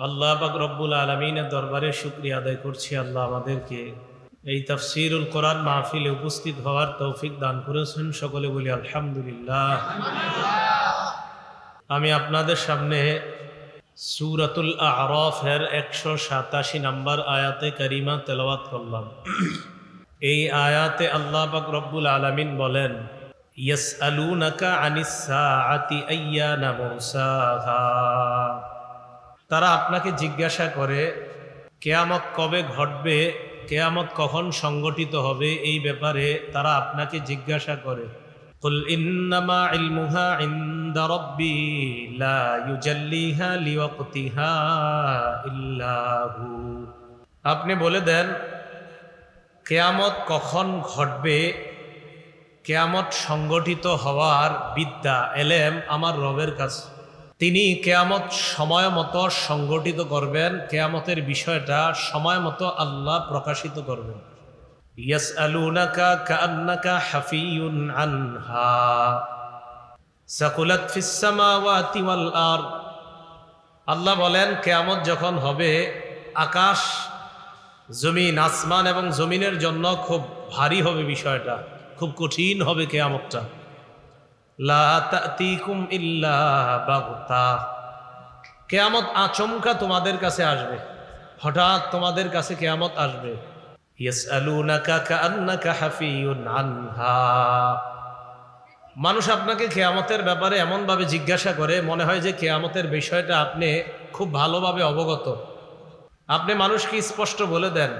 আল্লাহ পাক রব্বুল আলামিনের দরবারে শুকরিয়া আদায় করছি। আল্লাহ আমাদেরকে এই তাফসীরুল কোরআন মাহফিলে উপস্থিত হওয়ার তৌফিক দান করেছেন। সকলে বলি আলহামদুলিল্লাহ। আমি আপনাদের সামনে সূরাতুল আ'রাফের 187 নম্বর আয়াতে কারিমা তেলাওয়াত করলাম। এই আয়াতে আল্লাহ পাক রব্বুল আলামিন বলেন, ইয়াসআলুনাকা আনিস সাআতি আইয়ানা মুরসাহা। তারা আপনাকে জিজ্ঞাসা করে কিয়ামত কবে ঘটবে, কিয়ামত কখন সংগঠিত হবে, এই ব্যাপারে তারা আপনাকে জিজ্ঞাসা করে। কুল ইন্নামা ইলমুহা ইনদা রাব্বি লা ইউজাল্লিহা লিওয়াক্তিহা ইল্লা হু। আপনি বলে দেন কিয়ামত কখন ঘটবে, কিয়ামত সংগঠিত হওয়ার বিদ্যা এলেম আমার রবের কাছে। তিনি কিয়ামত সময় মতো সংগঠিত করবেন, কিয়ামতের বিষয়টা সময় মতো আল্লাহ প্রকাশিত করবেন। ইয়াসআলুনাকা কাআন্নাকা হাফিয়ুন আনহা সাকুলাত ফিস সামাওয়াতি ওয়াল আরদ। আল্লাহ বলেন কিয়ামত যখন হবে, আকাশ জমিন, আসমান এবং জমিনের জন্য খুব ভারী হবে, বিষয়টা খুব কঠিন হবে কিয়ামতটা। লা তা'তিকুম ইল্লা বাগতা। কিয়ামত আচমকা তোমাদের কাছে আসবে, হঠাৎ তোমাদের কাছে কিয়ামত আসবে। ইয়াসআলুনাকা কাআন্নাকা হাফিয়ুন আনহা। মানুষ আপনাকে কিয়ামতের ব্যাপারে এমন ভাবে জিজ্ঞাসা করে, মনে হয় যে কিয়ামতের বিষয়টা আপনি খুব ভালোভাবে অবগত। আপনি মানুষকে স্পষ্ট বলে দেন,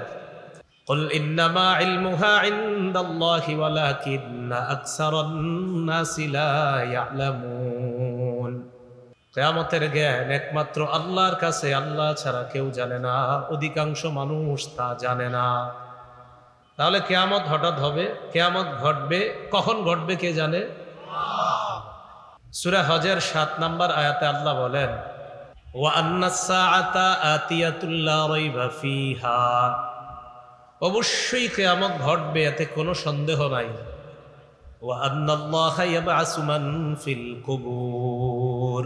কুল ইন্নামা ইলমুহা ইনদাল্লাহি ওয়ালাকিন্না আকসারান নাসি লা ইয়ালামুন। কিয়ামতের জ্ঞান একমাত্র আল্লাহর কাছে, আল্লাহ ছাড়া কেউ জানে না, অধিকাংশ মানুষ তা জানে না। তাহলে কিয়ামত হঠাৎ হবে, কিয়ামত ঘটবে, কখন ঘটবে কে জানে? সূরা হজের 7 নম্বর আয়াতে আল্লাহ বলেন, ওয়া আন্নাস সাআতা আতিয়াতুল লা রাইবা ফিহা। অবশ্যই কিয়ামত ঘটবে, এতে কোনো সন্দেহ নাই। ওয়া আন্নাল্লাহা ইয়াবআসু মান ফিল কুবুর।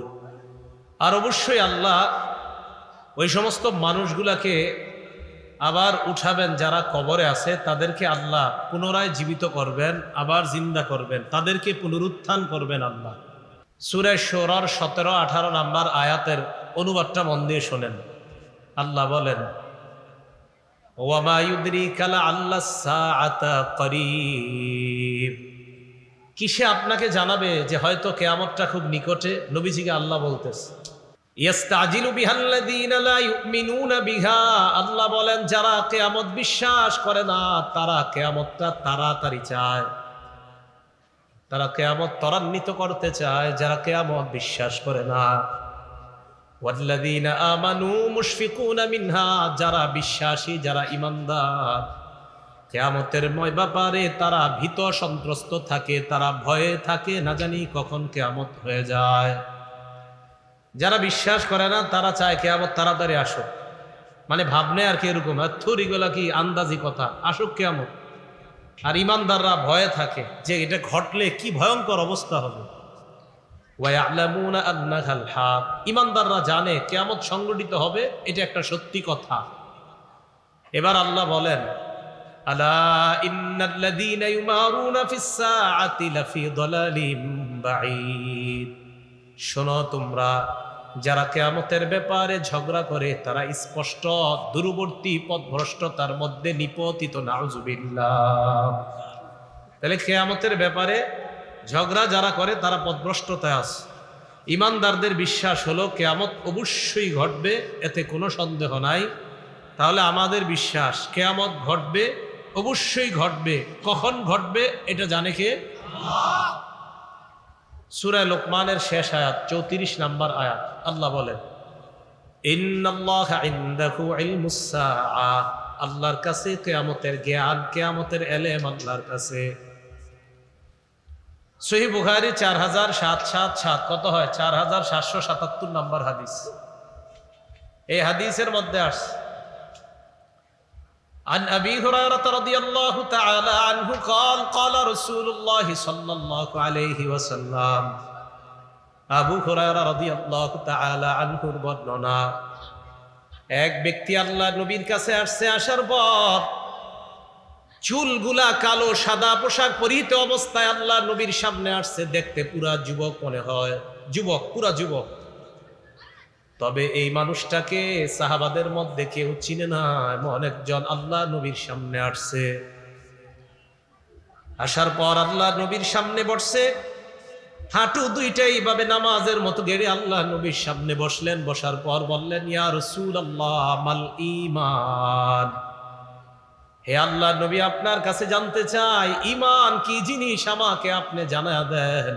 আর অবশ্যই আল্লাহ ওই সমস্ত মানুষগুলাকে আবার উঠাবেন যারা কবরে আছে, তাদেরকে আল্লাহ পুনরায় জীবিত করবেন, আবার জিন্দা করবেন, তাদেরকে পুনরুত্থান করবেন আল্লাহ। সূরা শুরার 17-18 নম্বর আয়াতের অনুবাদটা মন দিয়ে শোনেন। আল্লাহ বলেন, ওয়ামা ইউদরিকা লাআল্লা সাআতা করিব। কিসে আপনাকে জানাবে যে হয়তো কিয়ামতটা খুব নিকটে? নবীজিকে আল্লাহ বলতেছে, ইয়াস্তাজিলু বিহাল্লাযীনা লা ইউমিনুনা বিহা। আল্লাহ বলেন যারা কিয়ামত বিশ্বাস করে না, তারা কিয়ামতটা তাড়াতাড়ি চায়, তারা কিয়ামত ত্বরান্বিত করতে চায়, যারা কিয়ামত বিশ্বাস করে না। ওয়াল্লাযীনা আমানু মুশফিকুনা মিনহা। যারা বিশ্বাসী, যারা ঈমানদার, কিয়ামতের ব্যাপারে তারা ভীত সন্ত্রস্ত থাকে, তারা ভয়ে থাকে, না জানি কখন কিয়ামত হয়ে যায়। যারা বিশ্বাস করে না তারা চায় কিয়ামত তাড়াতাড়ি আসুক, মানে ভাবনে আর কি এরকম, থুরিগুলা কি আন্দাজি কথা, আসুক কিয়ামত। আর ঈমানদাররা ভয়ে থাকে যে এটা ঘটলে কি ভয়ঙ্কর অবস্থা হবে। ওয়া ইয়ালামুনা আন্নাহাল হক। ঈমানদাররা জানে কিয়ামত সংগঠিত হবে, এটা একটা সত্যি কথা। এবার আল্লাহ বলেন, আলা ইন্নাল্লাযীনা ইউমারুনা ফিস সাআতি লাফি দালালিম বাঈদ। শোনো তোমরা, যারা কিয়ামতের ব্যাপারে ঝগড়া করে তারা স্পষ্ট দূরবর্তী পথভ্রষ্টতার মধ্যে নিপতিত, নাউযুবিল্লাহ। তাহলে কিয়ামতের ব্যাপারে ঝগড়া যারা করে তারা পথভ্রষ্টতায় আছে। ঈমানদারদের বিশ্বাস হলো কিয়ামত অবশ্যই ঘটবে, এতে কোনো সন্দেহ নাই। তাহলে আমাদের বিশ্বাস কিয়ামত ঘটবে, অবশ্যই ঘটবে। কখন ঘটবে এটা জানে কে? আল্লাহ। সূরা লোকমানের শেষ আয়াত 34 নম্বর আয়াত আল্লাহ বলেন, ইন্নাল্লাহা ইনদাহু ইলমুস সাআ। আল্লাহর কাছে কিয়ামতের জ্ঞান, কিয়ামতের ইলম আল্লাহর কাছে। সহিহ বুখারী 4777 কত হয়? 4777 নম্বর হাদিস। এই হাদিসের মধ্যে আসছে, عن أبي هريرة رضي الله تعالى عنه قال قال رسول الله صلى الله عليه وسلم। আবু হুরায়রা রাদিয়াল্লাহু তাআলা আনহুর বর্ণনা, এক ব্যক্তি আল্লাহ নবীর কাছে আসছে, আসার পর চুলগুলা কালো, সাদা পোশাক পরিহিত অবস্থায় আল্লাহ নবীর সামনে আসছে। দেখতে পুরা যুবক মনে হয়, যুবক, পুরা যুবক। তবে এই মানুষটাকে সাহাবাদের মধ্যে কেউ চিনে না, এমন একজন আল্লাহ নবীর সামনে আসছে। আসার পর আল্লাহ নবীর সামনে বসছে, হাঁটু দুইটাই এইভাবে নামাজের মতো গেড়ে আল্লাহ নবীর সামনে বসলেন। বসার পর বললেন, ইয়া রাসূলুল্লাহ মাল ঈমান। হে আল্লাহ নবী, আপনার কাছে জানতে চাই ঈমান কি জিনিস, আমাকে আপনি জানায়া দেন।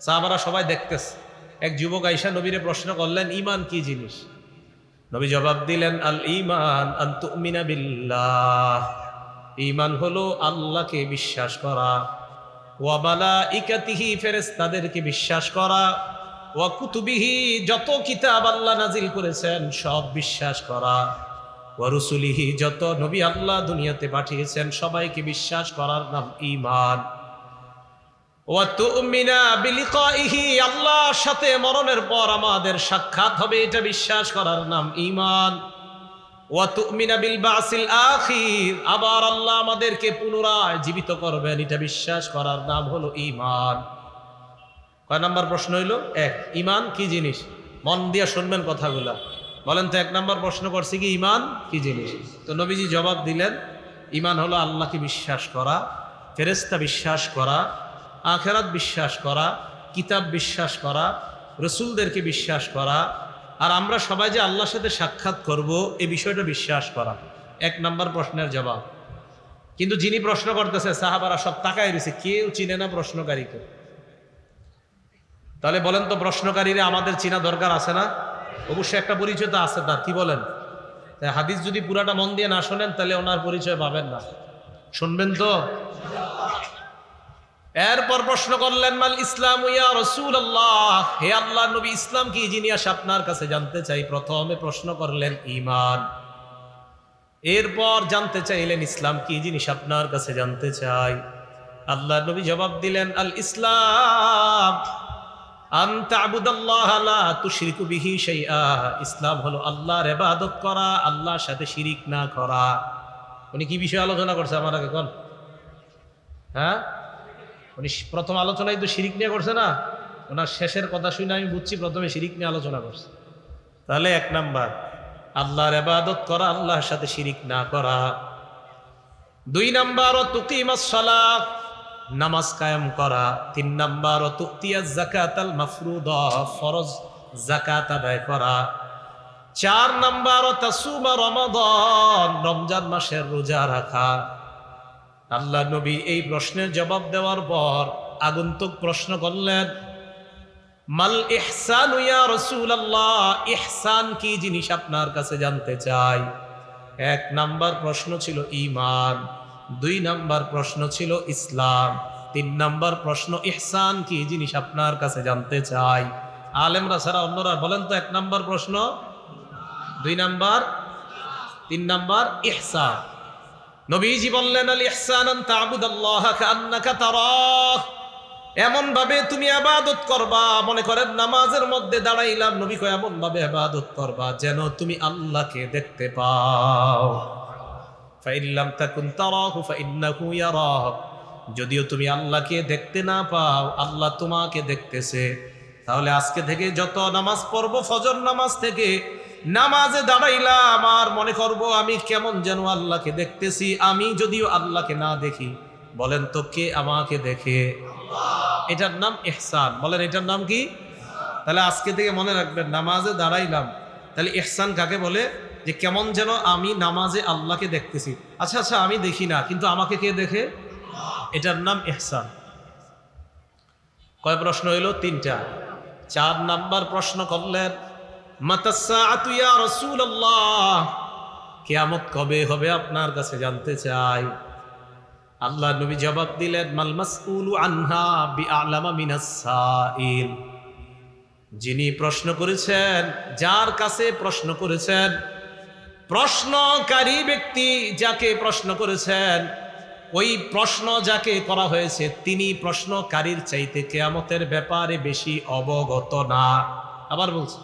সাহাবারা সবাই দেখতেছে। এক যুবক আয়েশা নবীরে প্রশ্ন করলেন, ঈমান কি জিনিস? নবী জবাব দিলেন, আল ঈমান আন তুমিনা বিল্লাহ। ঈমান হলো আল্লাহকে বিশ্বাস করা, ওয়া মালাইকাতিহি, ফেরেশতাদেরকে বিশ্বাস করা, ওয়া কুতুবিহি, যত কিতাব আল্লাহ নাজিল করেছেন সব বিশ্বাস করা, ওয়া রুসুলিহি, যত নবী আল্লাহ দুনিয়াতে পাঠিয়েছেন সবাইকে বিশ্বাস করার নাম ঈমান। ওয়া তুমিনা বিলিকাইহি, আল্লাহর সাথে মরণের পর আমাদের সাক্ষাৎ হবে, এটা বিশ্বাস করার নাম ঈমান। ওয়া তুমিনা বিল বাসিল আখির, আবার আল্লাহ আমাদেরকে পুনরায় জীবিত করবেন, এটা বিশ্বাস করার নাম হলো ঈমান। কয় নাম্বার প্রশ্ন হইল? এক, ঈমান কি জিনিস? মন দিয়ে শুনবেন কথাগুলা। বলেন তো, এক নাম্বার প্রশ্ন করছি কি ঈমান কি জিনিস? তো নবীজি জবাব দিলেন, ঈমান হলো আল্লাহকে বিশ্বাস করা, ফেরেশতা বিশ্বাস করা, আখিরাত বিশ্বাস করা, কিতাব বিশ্বাস করা, রসুলদেরকে বিশ্বাস করা, আর আমরা সবাই যে আল্লাহর সাথে সাক্ষাৎ করব এই বিষয়টা বিশ্বাস করা। এক নাম্বার প্রশ্নের জবাব। কিন্তু যিনি প্রশ্ন করতেছে সাহাবারা সব তাকায় রয়েছে, কেউ চিনে না প্রশ্নকারীকে। তাহলে বলেন তো, প্রশ্নকারীরা আমাদের চিনা দরকার আছে না? অবশ্যই একটা পরিচয় তো আছে তার, কি বলেন? তাই হাদিস যদি পুরাটা মন দিয়ে না শোনেন তাহলে ওনার পরিচয় পাবেন না। শুনবেন তো? এরপর প্রশ্ন করলেন, মাল ইসলাম ইয়া রাসূলুল্লাহ, হে আল্লাহর নবী, ইসলাম কি জিনিস আপনার কাছে জানতে চাই। প্রথমে প্রশ্ন করলেন ঈমান, এরপর জানতে চাইলেন ইসলাম কি জিনিস আপনার কাছে জানতে চাই। আল্লাহর নবী জবাব দিলেন, আল ইসলাম আন তা'বুদাল্লাহ লা তুশরিকু বিহি শাইআ, ইসলাম হলো আল্লাহর ইবাদত করা, আল্লাহর সাথে শিরিক না করা। উনি কি বিষয়ে আলোচনা করছে আমার আগে কোন? হ্যাঁ, উনি প্রথম আলোচনায় তো শিরিক নিয়ে করছে না? ওনার শেষের কথা শুনে আমি বুঝছি প্রথমে শিরিক নিয়ে আলোচনা করছে। তাহলে এক নাম্বার আল্লাহর ইবাদত করা, আল্লাহর সাথে শিরিক না করা। দুই নাম্বার তুকিমাস সালাত, নামাজ কায়েম করা। তিন নাম্বার তুতিয়াজ যাকাতাল মাফরুদা, ফরজ যাকাত আদায় করা। চার নাম্বার তাসুমা রমাদান, রমজান মাসের রোজা রাখা। আল্লাহ নবী এই প্রশ্নের জবাব দেওয়ার পর আগন্তুক প্রশ্ন করলেন, মাল ইহসান ইয়া রাসূলুল্লাহ, ইহসান কি জিনিস আপনার কাছে জানতে চাই। এক নাম্বার প্রশ্ন ছিল ঈমান, দুই নাম্বার প্রশ্ন ছিল ইসলাম, তিন নাম্বার প্রশ্ন ইহসান কি জিনিস আপনার কাছে জানতে চাই। আলেমরা ছাড়া অন্যরা বলেন তো, এক নাম্বার প্রশ্ন, দুই নাম্বার, তিন নাম্বার ইহসান। নবীজি বললেন, আল ইহসান আন তা'বুদাল্লাহা কাআন্নাকা তারাহ, এমন ভাবে তুমি ইবাদত করবা, মনে করেন নামাজের মধ্যে দাঁড়াইলাম, নবী কয় এমন ভাবে ইবাদত করবা যেন তুমি আল্লাহকে দেখতে পাও। ফাইন লাম তাকুন তারাহু ফাইন্নাহু ইয়ারাক, যদিও তুমি আল্লাহকে দেখতে না পাও, আল্লাহ তোমাকে দেখতেছে। তাহলে আজকে থেকে যত নামাজ পড়বো, ফজর নামাজ থেকে নামাজে দাঁড়াইলাম আর মনে করব আমি কেমন যেন আল্লাহকে দেখতেছি। আমি যদিও আল্লাহকে না দেখি, বলেন তো কে আমাকে দেখে? এটার নাম ইহসান। বলেন এটার নাম কি? তাহলে আজকে থেকে মনে রাখবেন, নামাজে দাঁড়াইলাম, তাহলে ইহসান কাকে বলে? যে কেমন যেন আমি নামাজে আল্লাহকে দেখতেছি। আচ্ছা আচ্ছা, আমি দেখি না, কিন্তু আমাকে কে দেখে? এটার নাম ইহসান। কয় প্রশ্ন হইল? তিনটা। চার নাম্বার প্রশ্ন করলেন, মাতাস সাআতু ইয়া রাসূলুল্লাহ, কিয়ামত কবে হবে আপনার কাছে জানতে চাই। আল্লাহ নবী জবাব দিলেন, মাল মাসউলু আনহা বিআলামা মিনাস সাইল, যিনি প্রশ্ন করেছেন, যার কাছে প্রশ্ন করেছেন, প্রশ্নকারী ব্যক্তি যাকে প্রশ্ন করেছেন, ওই প্রশ্ন যাকে করা হয়েছে তিনি প্রশ্নকারীর চাইতে কিয়ামতের ব্যাপারে বেশি অবগত না। আবার বলছি,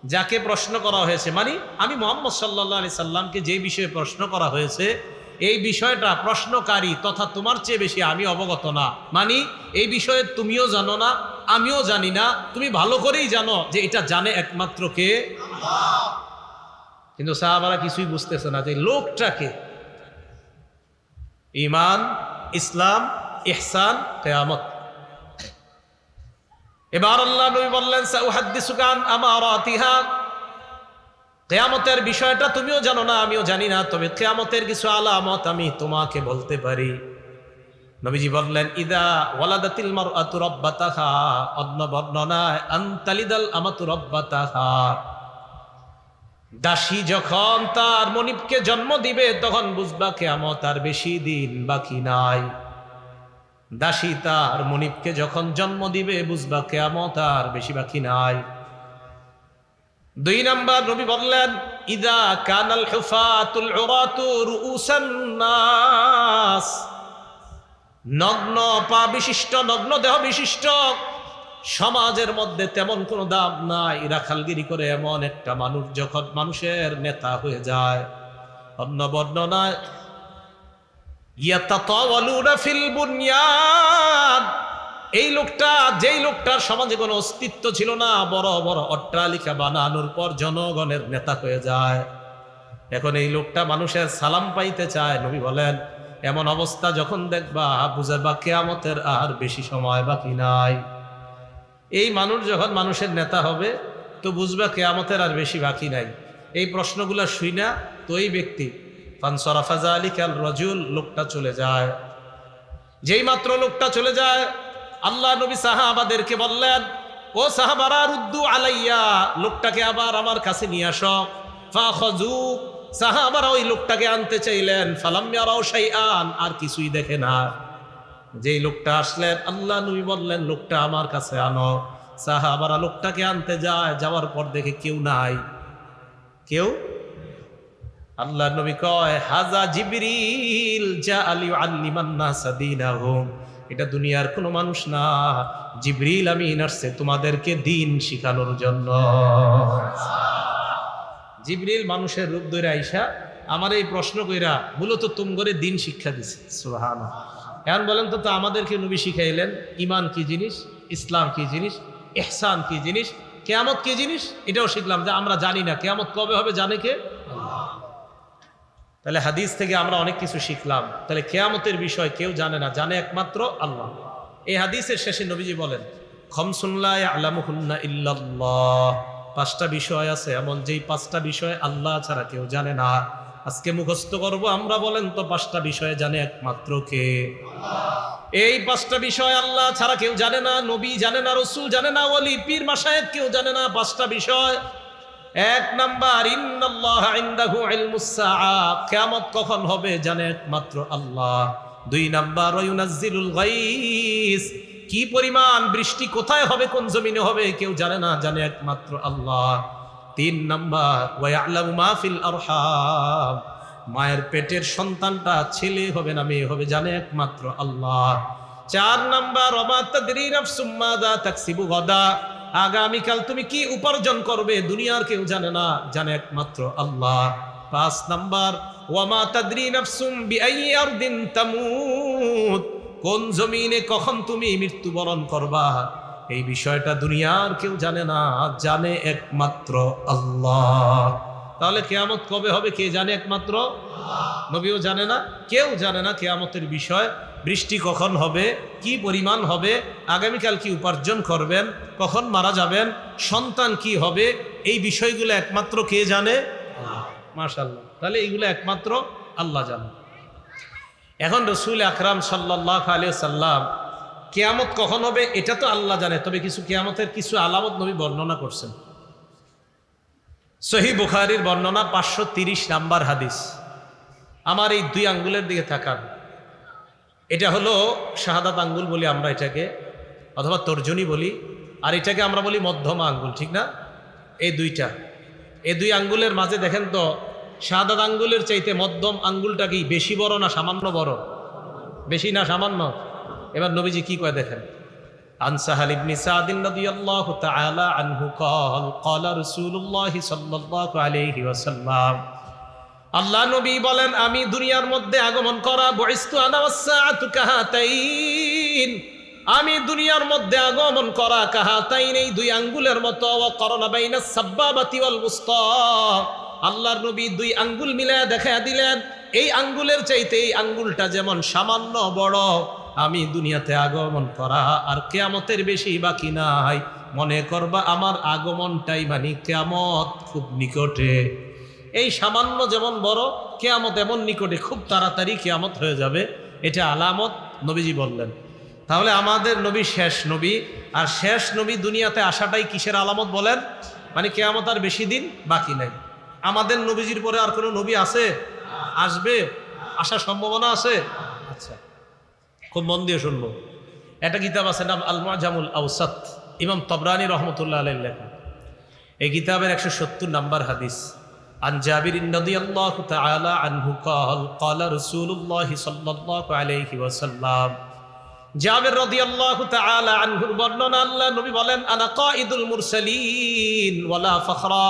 যাকে প্রশ্ন করা হয়েছে, মানে আমি মুহাম্মদ সাল্লাল্লাহু আলাইহি সাল্লামকে যে বিষয়ে প্রশ্ন করা হয়েছে এই বিষয়টা প্রশ্নকারী তথা তোমার চেয়ে বেশি আমি অবগত না, মানে এই বিষয়ে তুমিও জানো না আমিও জানি না, তুমি ভালো করেই জানো যে এটা জানে একমাত্র কে? কিন্তু সাহাবারা কিছুই বুঝতেছে না যে লোকটাকে ঈমান, ইসলাম, ইহসান, কিয়ামত। এবার আল্লাহ নবী বললেন সাউহাদ্দিসুকা আন আমারাতিহা, কিয়ামতের বিষয়টা তুমিও জানো না আমিও জানি না, তবে কিয়ামতের কিছু আলামত আমি তোমাকে বলতে পারি। নবীজি বললেন ইদা ওয়ালাদাতিল মারআতু রাব্বাতাহা, অন্য বর্ণনায় আনতালিদাল আমাতু রাব্বাতাহা, দাসী যখন তার মনিবকে জন্ম দিবে তখন বুঝবা কিয়ামত আর বেশি দিন বাকি নাই। দাসী তার মনিবকে যখন জন্ম দিবে বুঝবা কিয়ামত আর বেশি বাকি নাই। 2 নাম্বার নবী বললেন ইদা কানাল হুফাতুল উরাতু রুউসান নাস, নগ্ন পা বিশিষ্ট, নগ্ন দেহ বিশিষ্ট, সমাজের মধ্যে তেমন কোনো দাম নাই, রাখালগিরি করে এমন একটা মানুষ যখন মানুষের নেতা হয়ে যায়। অন্য বর্ণনায় ইয়াতাতাওয়ালুনা ফিল বুনয়ান, এই লোকটা যেই লোকটার সমাজে কোনো অস্তিত্ব ছিল না, বড় বড় অট্টালিকা বানানোর পর জনগণের নেতা হয়ে যায়। এখন এই লোকটা মানুষের সালাম পাইতে চায়। নবী বলেন এমন অবস্থা যখন দেখবা বুঝবা কিয়ামতের আর বেশি সময় বাকি নাই। এই মানুষ যখন মানুষের নেতা হবে তো বুঝবা কিয়ামতের আর বেশি বাকি নাই। এই প্রশ্নগুলো শুই না তো এই ব্যক্তি ফানসারাফা যালিকাল রাজুল, লোকটা চলে যায়। যেই মাত্র লোকটা চলে যায় আল্লাহ নবী সাহাবাদেরকে বললেন ও সাহাবারা রুদ্দু আলাইয়া, লোকটাকে আবার আমার কাছে নিয়ে আসো। ফাখাযু, সাহাবারা ওই লোকটাকে আনতে চাইলেন। ফালাম ইয়ারাউ শাইআন, আর কিছুই দেখে না। যেই লোকটা আসলেন আল্লাহ নবী বললেন লোকটা আমার কাছে আনো। সাহাবারা লোকটাকে আনতে যায়, যাওয়ার পর দেখে কেউ নাই, কেউ। আল্লাহ নবী কয় হাজা জিবরিল জাআ লিউআল্লিমান নাস দীনাহুম, এটা দুনিয়ার কোনো মানুষ না, জিবরিল আমিন আসছে তোমাদেরকে দিন শিখানোর জন্য। জিবরিল মানুষের রূপ ধরে আইসা আমার এই প্রশ্ন কইরা মূলত তুমগরে দিন শিক্ষা দিছে। সুবহানাল্লাহ। এখন বলেন তো আমাদেরকে নবী শিখাইলেন ঈমান কি জিনিস, ইসলাম কি জিনিস, ইহসান কি জিনিস, কিয়ামত কি জিনিস, এটাও শিখলাম যে আমরা জানি না কিয়ামত কবে হবে জানে কে? আল্লাহ। তাহলে হাদিস থেকে আমরা অনেক কিছু শিখলাম। তাহলে কিয়ামতের বিষয় কেউ জানে না, জানে একমাত্র আল্লাহ। এই হাদিসের শেষে নবীজি বলেন খামসুন লা ইয়ালামুহুন্না ইল্লাল্লাহ, 5টা বিষয় আছে এমন যেই 5টা বিষয় আল্লাহ ছাড়া কেউ জানে না। আজকে মুখস্থ করব আমরা, বলেন তো 5টা বিষয় জানে একমাত্র কে? আল্লাহ। এই 5টা বিষয় আল্লাহ ছাড়া কেউ জানে না, নবী জানে না, রাসূল জানে না, ওলি পীর মাশায়েখ কেউ জানে না। 5টা বিষয়। 1 নাম্বার ইন্নাল্লাহা ইনদাহু ইলমুস সাআ, কিয়ামত কখন হবে জানে একমাত্র আল্লাহ। 2 নাম্বার ওয়ায়ুনাজ্জিলুল গায়স, কি পরিমাণ বৃষ্টি কোথায় হবে কোন জমিনে হবে কেউ জানে না, জানে একমাত্র আল্লাহ। 3 নাম্বার ওয়ায়ালামু মা ফিল আরহাম, মায়ের পেটের সন্তানটা ছেলে হবে না মেয়ে হবে জানে একমাত্র আল্লাহ। 4 নাম্বার ওমা তাদরি নাফসুম মাযা তাকসিবু গাদা, আগামীকাল তুমি কি উপার্জন করবে দুনিয়ার কেউ জানে না, জানে একমাত্র আল্লাহ। 5 নাম্বার ওয়ামা তাদরি নাফসুম বিআইয়ি আরদিন তামুত, কোন জমিনে কখন তুমি মৃত্যুবরণ করবা এই বিষয়টা দুনিয়ার কেউ জানে না, জানে একমাত্র আল্লাহ। তাহলে কিয়ামত কবে হবে কে জানে? একমাত্র আল্লাহ। নবীও জানে না, কেউ জানে না কিয়ামতের বিষয়। বৃষ্টি কখন হবে, কি পরিমাণ হবে, আগামীকাল কি উপার্জন করবেন, কখন মারা যাবেন, সন্তান কি হবে, এই বিষয়গুলো একমাত্র কে জানে? আল্লাহ। মাশাআল্লাহ। তাহলে এইগুলো একমাত্র আল্লাহ জানে। এখন রাসূল আকরাম সাল্লাল্লাহু আলাইহি সাল্লাম কিয়ামত কখন হবে এটা তো আল্লাহ জানে, তবে কিছু কিয়ামতের কিছু আলামত নবী বর্ণনা করছেন। সহিহ বুখারীর বর্ণনা 530 নাম্বার হাদিস। আমার এই 2 আঙ্গুলের দিকে তাকান, এটা হলো শাহাদাত আঙ্গুল বলি আমরা এটাকে, অথবা তর্জনী বলি, আর এটাকে আমরা বলি মধ্যমা আঙ্গুল, ঠিক না? এই 2টা, এই 2 আঙ্গুলের মাঝে দেখেন তো শাহাদাত আঙ্গুলের চাইতে মধ্যম আঙ্গুলটা কি বেশি বড় না সামান্য বড়? বেশি না সামান্য? এবার নবীজি কি কয় দেখেন, عن سهل بن سعد رضي الله تعالى عنه قال قال رسول الله صلى الله عليه وسلم আল্লাহ নবী বলেন, আমি দুনিয়ার মধ্যে আগমন করা বুইস্তু আনা ওয়াসসাআতু কাহাতাইন, আমি দুনিয়ার মধ্যে আগমন করা কাহাতাইন এই দুই আঙ্গুলের মতো, ওয়া করনা বাইনাস সাব্বাবাতি ওয়াল উসতা, আল্লাহর নবী দুই আঙ্গুল মিলায়া দেখায়া দিলেন, এই আঙ্গুলের চাইতে এই আঙ্গুলটা যেমন সামান্য বড়, আমি দুনিয়াতে আগমন করা আর কিয়ামতের বেশি বাকি নাই। মনে করবা আমার আগমনটাই মানে কিয়ামত খুব নিকটে। এই সামান্য যেমন বড়, কিয়ামত এমন নিকটে, খুব তাড়াতাড়ি কিয়ামত হয়ে যাবে, এটা আলামত নবীজি বললেন। তাহলে আমাদের নবী শেষ নবী, আর শেষ নবী দুনিয়াতে আসাটাই কিসের আলামত বলেন? মানে কিয়ামত আর বেশি দিন বাকি নাই। আমাদের নবীজির পরে আর কোনো নবী আছে? আসবে? আসার সম্ভাবনা আছে? আচ্ছা, খুব মন দিয়ে শুনবো। একটা কিতাব আছে নাম আল মুআজামুল আওসাত, ইমাম তবরানী রহমতুল্লাহ আলাইহি লেখা। এই কিতাবের 170 নম্বর হাদিস। عن جابر رضي الله تعالى عنه قال قال رسول الله صلى الله عليه وسلم জাবির রাদিয়াল্লাহু তাআলা আনহুর বর্ণনা, আল্লাহ নবী বলেন, আনা কাঈদুল মুরসালিন ওয়ালা ফখরা,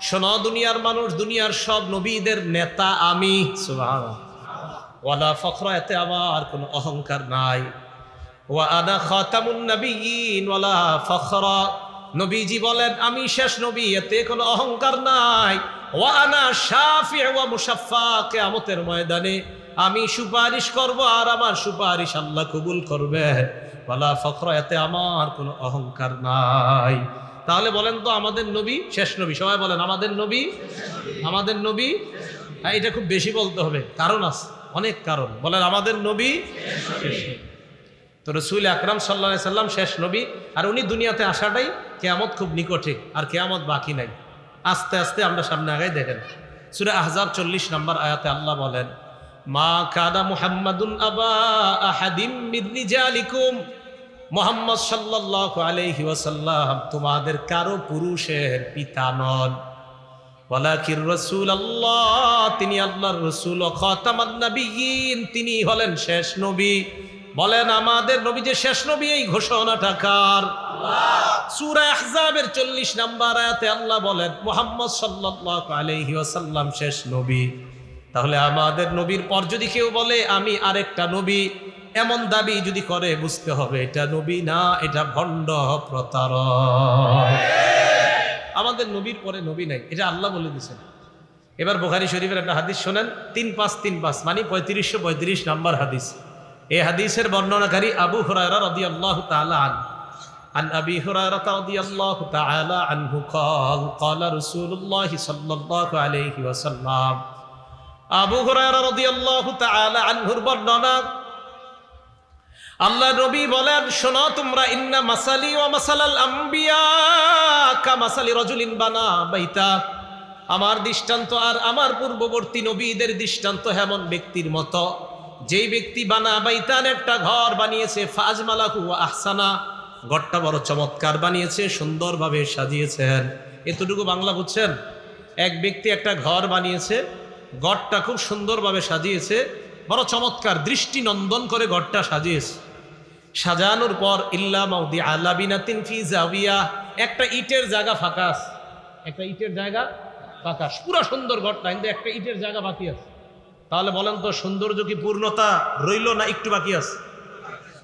শোনো দুনিয়ার মানুষ, দুনিয়ার সব নবীদের নেতা আমি, সুবহানাল্লাহ, ওয়ালা ফখরা, এতে আমার কোনো অহংকার নাই, ওয়া আনা খাতামুন নবিয়্যিন ওয়ালা ফখরা, নবীজি বলেন আমি শেষ নবী, এতে কোনো অহংকার নাই, ওয়া আনা শাফিউ ওয়া মুশাফফা, কিয়ামতের ময়দানে আমি সুপারিশ করব আর আমার সুপারিশ আল্লাহ কবুল করবে, ওয়ালা ফখরা, এতে আমার কোনো অহংকার নাই। তাহলে বলেন তো আমাদের নবী শেষ নবী? সবাই বলেন আমাদের নবী, আমাদের নবী। হ্যাঁ, এটা খুব বেশি বলতে হবে, কারণ আছে, অনেক কারণ। বলেন আমাদের নবী শেষ নবী। তো রাসূল আকরাম সাল্লাল্লাহু আলাইহি সাল্লাম শেষ নবী, আর উনি দুনিয়াতে আসাটাই কিয়ামত খুব নিকটে, আর কিয়ামত বাকি নাই। আস্তে আস্তে আমরা সামনে আগাই। দেখেন সূরা আহজাব 40 নম্বর আয়াতে আল্লাহ বলেন, মা কানা মুহাম্মাদুন আবা আহাদিম মিন রিজালিকুম, মুহাম্মদ সাল্লাল্লাহু আলাইহি ওয়াসাল্লাম তোমাদের কারো পুরুষের পিতা নন, ওয়ালাকির রাসূলুল্লাহ, তিনি আল্লাহর রাসূল, ও খাতামান নবিয়্যিন, তিনি হলেন শেষ নবী। বলেন আমাদের নবী যে শেষ নবী, এই ঘোষণাটা কার? সূরা আহজাবের 40 নম্বর আয়াতে আল্লাহ বলেন মুহাম্মদ সাল্লাল্লাহু আলাইহি ওয়াসাল্লাম শেষ নবী। তাহলে আমাদের নবীর পর যদি কেউ বলে আমি আরেকটা নবী, এমন দাবি যদি করে, বুঝতে হবে এটা নবী না, এটা ভণ্ড প্রতারক। আমাদের নবীর পরে নবী নাই, এটা আল্লাহ বলে দিয়েছেন। এবার বুখারী শরীফের একটা হাদিস শোনেন, 3535 মানে 3535 নম্বর হাদিস। এই হাদিসের বর্ণনাকারী আবু হুরায়রা রাদিয়াল্লাহু তাআলা আনহু, عن أبي هريرة رضي الله تعالى عنه قال قال رسول الله صلى الله عليه وسلم আবু হুরায়রা রাদিয়াল্লাহু তাআলা আনহুর বর্ণনা, আল্লাহ নবী বলেন, শোনো তোমরা, ইন্না মাসালি ওয়া মাসালাল আম্বিয়া কামাসালি রাজুলিন বানা বাইতা, আমার দৃষ্টান্ত আর আমার পূর্ববর্তী নবীদের দৃষ্টান্ত এমন ব্যক্তির মতো, যেই ব্যক্তি বানা বাইতান, একটা ঘর বানিয়েছে, ফাজমালাহু ওয়া আহসানা, ঘরটা বড় চমৎকার বানিয়েছে, সুন্দরভাবে সাজিয়েছেন। এতটুকু বাংলা বুঝছেন? এক ব্যক্তি একটা ঘর বানিয়েছে, ঘরটা খুব সুন্দরভাবে সাজিয়েছে, বড় চমৎকার, দৃষ্টিনন্দন করে ঘরটা সাজিয়েছে। সাজানোর পর ইল্লা মাউদি আলাবিনাতিন ফি জাবিয়া, একটা ইটের জায়গা ফাঁকা আছে, একটা ইটের জায়গা ফাঁকা, পুরো সুন্দর ঘরটা, কিন্তু একটা ইটের জায়গা বাকি আছে। তাহলে বলেন তো সৌন্দর্য কি পূর্ণতা রইল না একটু বাকি আছে?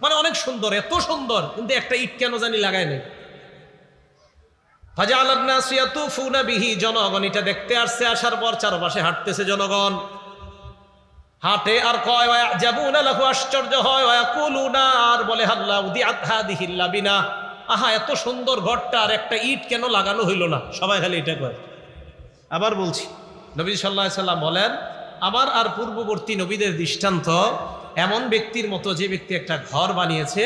মানে অনেক সুন্দর, এত সুন্দর, কিন্তু একটা ইট কেন জানি লাগায় নেই। ফাজাআলান নাসু ইয়াতুফুনা বিহি, জনগণ এটা দেখতে আসছে, আসার পর চারপাশে হাঁটতেছে জনগণ, হাঁটে আর কয় ওয়াজাবুনা লাহু, আশ্চর্য হয়, ওয়ায়াকুলুনা, আর বলে আল্লাহ উদিআত হাদিহিল লাবিনা, আহা এত সুন্দর ঘরটা আর একটা ইট কেন লাগানো হইল না? সবাই খালি এটা কয়। আবার বলছি, নবী সাল্লাল্লাহু আলাইহি সাল্লাম বলেন, আমার আর পূর্ববর্তী নবীদের দৃষ্টান্ত এমন ব্যক্তির মতো, যে ব্যক্তি একটা ঘর বানিয়েছে,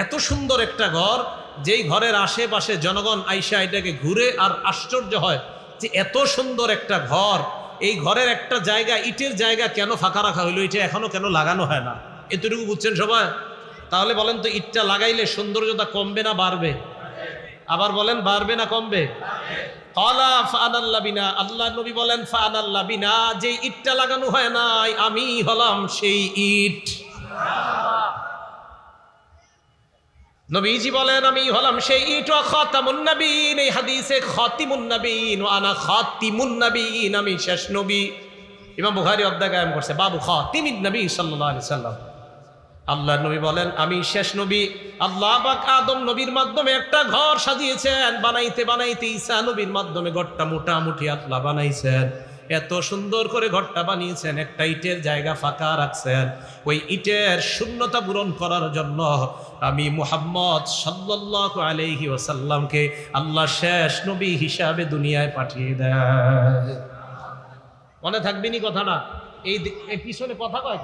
এত সুন্দর একটা ঘর, যেই ঘরের আশেপাশে জনগণ আইসা এটাকে ঘুরে আর আশ্চর্য হয় যে এত সুন্দর একটা ঘর, এই ঘরের একটা জায়গা, ইটের জায়গা কেন ফাঁকা রাখা হইলো, এটা এখনো কেন লাগানো হয় না? এতটুকু বুঝছেন সবাই? তাহলে বলেন তো ইটটা লাগাইলে সৌন্দর্যতা কমবে না বাড়বে? আবার বলেন বাড়বে না কমবে? ক্বালা ফাআনাল্লা বিনা, আল্লাহ নবী বলেন ফাআনাল্লা বিনা, যে ইটটা লাগানো হয় নাই, আমি হলাম সেই ইট। নবীজি বলেন আমি হলাম সেই ইট ওয়া খাতামুন নবীন। এই হাদিসে খাতিমুন নবীন ওয়া আনা খাতিমুন নবীন, আমি শেষ নবী। ইমাম বুখারী অধ্যায় কায়েম করছে বাবু খাতিমিন নবী সাল্লাল্লাহু আলাইহি সাল্লাম। আল্লাহর নবী বলেন আমি শেষ নবী। আল্লাহ পাক আদম নবীর মাধ্যমে একটা ঘর সাজিয়েছেন, বানাইতে বানাইতে ঈসা নবীর মাধ্যমে ঘরটা মোটামুটি আল্লাহ বানাইছেন। এত সুন্দর করে ঘরটা বানিয়েছেন, একটা ইটের জায়গা ফাঁকা রাখছেন। ওই ইটের শূন্যতা পূরণ করার জন্য আমি মুহাম্মদ সাল্লাল্লাহু আলাইহি ওয়াসাল্লামকে আল্লাহ শেষ নবী হিসাবে দুনিয়ায় পাঠিয়ে দেয়। মনে থাকবে নি কথাটা? এই পিছনে কথা কয়,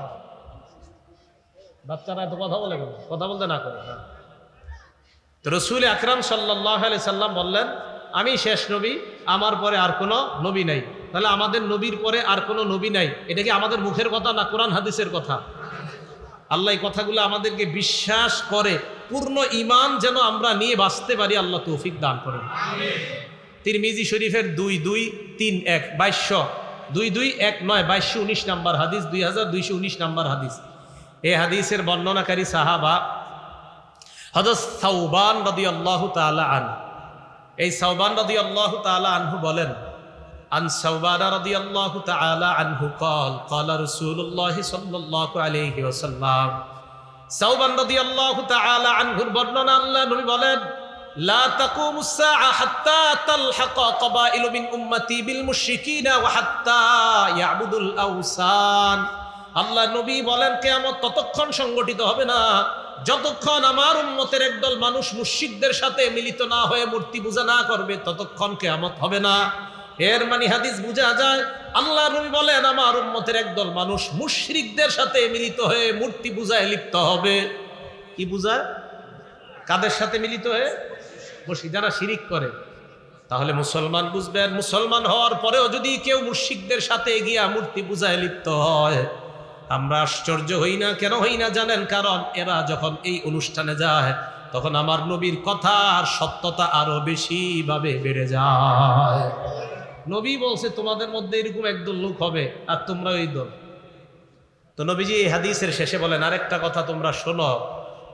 বাচ্চারা এত কথা বলে কেন? কথা বলতে না করে। তো রাসূল আকরাম সাল্লাল্লাহু আলাইহি সাল্লাম বললেন আমি শেষ নবী, আমার পরে আর কোনো নবী নাই। তাহলে আমাদের নবীর পরে আর কোনো নবী নাই, এটা কি আমাদের মুখের কথা না কোরআন হাদিসের কথা? আল্লাহ এই কথাগুলো আমাদেরকে বিশ্বাস করে পূর্ণ ঈমান যেন আমরা নিয়ে বাঁচতে পারি, আল্লাহ তৌফিক দান করেন। তিরমিজি শরীফের 2231 2219 2219 নাম্বার হাদিস, 2219 নাম্বার হাদিস। এই হাদিসের বর্ণনাকারী সাহাবা হযরত সাওবান রাদিয়াল্লাহু তাআলা আনহু। এই সাওবান রাদিয়াল্লাহু তাআলা আনহু বলেন আন সাওবান রাদিয়াল্লাহু তাআলা আনহু قال قال رسول الله صلى الله عليه وسلم। সাওবান রাদিয়াল্লাহু তাআলা আনহুর বর্ণনা, আল্লাহ নবী বলেন লা তাকুমুস সাআ হাত্তা তালহাকা ক্বাবাইলু মিন উম্মতি বিল মুশরিকিনা ওয়া হাত্তা ইয়াবুদুল আওসান। আল্লাহ নবী বলেন কিয়ামত ততক্ষণ সংগঠিত হবে না যতক্ষণ আমার উম্মতের একদল মানুষ মুশরিকদের সাথে মিলিত না হয়ে মূর্তি পূজা না করবে, ততক্ষণ কিয়ামত হবে না। এর মানে হাদিস বোঝা যায় আল্লাহ নবী বলেন আমার উম্মতের একদল মানুষ মুশরিকদের সাথে মিলিত হয়ে মূর্তি পূজায় লিপ্ত হবে। কি পূজা? কাদের সাথে মিলিত হয়ে? মুশরিক, যারা শিরিক করে। তাহলে মুসলমান বুঝবেন, মুসলমান হওয়ার পরেও যদি কেউ মুশরিকদের সাথে গিয়া মূর্তি পূজায় লিপ্ত হয়, আমরা আশ্চর্য হই না। কেন হই না জানেন? কারণ এরা যখন এই অনুষ্ঠানে যায় তখন আমার নবীর কথার সত্যতা আরো বেশি ভাবে বেড়ে যায়। নবী বলছে তোমাদের মধ্যে এরকম একদল লোক হবে আর তোমরা ওই দল। তো নবীজি এই হাদিসের শেষে বলেন আরেকটা কথা তোমরা শোনো,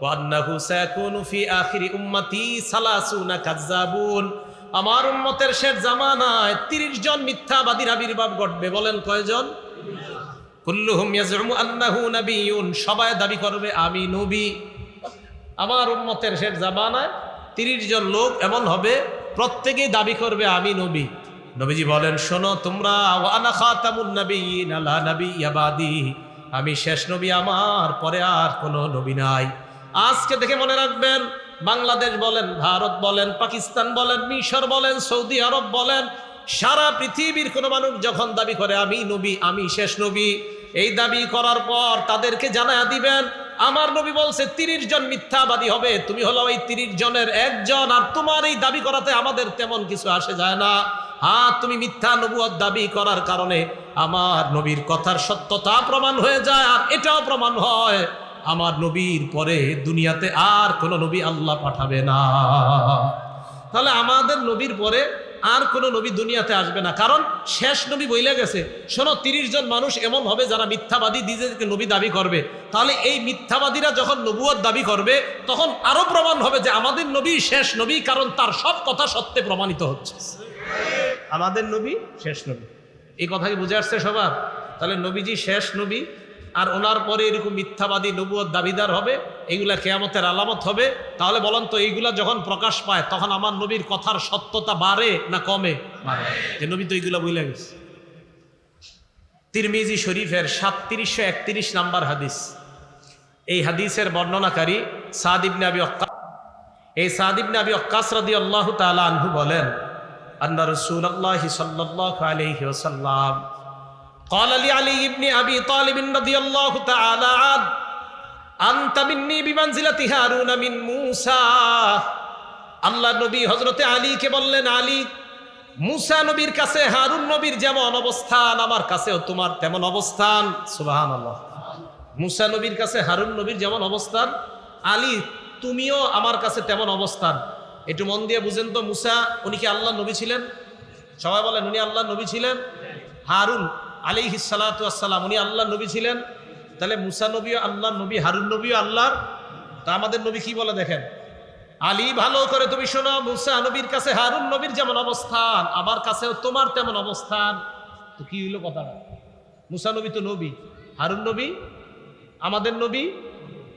ওয়ান্নাহু সায়াকুনু ফি আখিরি উম্মতি সালাসুনা কাযযাবুন। আমার উম্মতের শেষ জামানায় 30 জন মিথ্যাবাদীর আবির্ভাব ঘটবে। বলেন কয়জন? কুল্লুহুম ইয়াজউমু আন্নাহু নাবিয়্যুন, সবাই দাবি করবে আমি নবী। আমার উম্মতের শেষ জামানায় 30 জন লোক এমন হবে, প্রত্যেকেই দাবি করবে আমি নবী। নবীজি বলেন শোনো তোমরা, ওয়া আনা খাতামুন নাবিয়্যিন লা নাবিয়্যা বাদি, আমি শেষ নবী, আমার পরে আর কোনো নবী নাই। আজকে দেখে মনে রাখবেন, বাংলাদেশ বলেন, ভারত বলেন, পাকিস্তান বলেন, মিশর বলেন, সৌদি আরব বলেন, সারা পৃথিবীর কোনো মানুষ যখন দাবি করে আমি নবী, আমি শেষ নবী, এই দাবি করার পর তাদেরকে জানায়া দিবেন আমার নবী বলছে 30 জন মিথ্যাবাদী হবে, তুমি হলো ওই 30 জনের একজন, আর তোমার এই দাবি করাতে আমাদের তেমন কিছু আসে যায় না। হ্যাঁ, তুমি মিথ্যা নবুয়ত দাবি করার কারণে আমার নবীর কথার সত্যতা প্রমাণ হয়ে যায়, আর এটাও প্রমাণ হয় আমার নবীর পরে দুনিয়াতে আর কোনো নবী আল্লাহ পাঠাবে না। তাহলে আমাদের নবীর পরে আর কোনো নবী দুনিয়াতে আসবে না, কারণ শেষ নবী বইলে গেছে। শোনো, 30 জন মানুষ এমন হবে যারা মিথ্যাবাদী নিজেদেরকে নবী দাবি করবে। তাহলে এই মিথ্যাবাদীরা যখন নবুয়ত দাবি করবে তখন আরো প্রমাণ হবে যে আমাদের নবী শেষ নবী, কারণ তার সব কথা সত্যে প্রমাণিত হচ্ছে। আমাদের নবী শেষ নবী, এই কথা কি বুঝে আসছে সবার? তাহলে নবীজি শেষ নবী, আর ওনার পরে এরকম মিথ্যাবাদী নবুয়ত দাবিদার হবে, এইগুলা কিয়ামতের আলামত হবে। তাহলে বলেন তো, এইগুলা যখন প্রকাশ পায় তখন আমার নবীর কথার সত্যতা বাড়ে না কমে? বাড়ে। যে নবী তো এইগুলা বলে গেছে। তিরমিজি শরীফের 3731 নাম্বার হাদিস। এই হাদিসের বর্ণনাকারী সাদ ইবনে আবি ওয়াক্কাস। এই সাদ ইবনে আবি ওয়াক্কাস রাদিয়াল্লাহু তাআলা আনহু বলেন আন্না রাসূলুল্লাহি সাল্লাল্লাহু আলাইহি ওয়াসাল্লাম قال لعلي بن أبي طالب رضي الله تعالى عنه أنت مني بمنزلة هارون من موسى। আল্লাহ নবী হযরতে আলীকে বললেন, আলী, মুসা নবীর কাছে হারুন নবীর যেমন অবস্থান, আমার কাছেও তোমার তেমন অবস্থান। সুবহানাল্লাহ। মুসা নবীর কাছে হারুন নবীর যেমন অবস্থান, আলী তুমিও আমার কাছে তেমন অবস্থান। একটু মন দিয়ে বুঝেন তো, মুসা উনি কি আল্লাহর নবী ছিলেন? সবাই বলেন উনি আল্লাহর নবী ছিলেন। হারুন আলাইহিস সালাতু ওয়াস সালাম উনি আল্লাহর নবী ছিলেন। তাহলে মুসা নবীও আল্লাহর নবী, হারুন নবীও আল্লাহর। তা আমাদের নবী কি বলে দেখেন, আলী, ভালো করে তুমি শোনো, মুসা নবীর কাছে হারুন নবীর যেমন অবস্থান, আমার কাছেও তোমার তেমন অবস্থান। তো কি হইলো কথাটা? মুসা নবী তো নবী, হারুন নবী আমাদের নবী,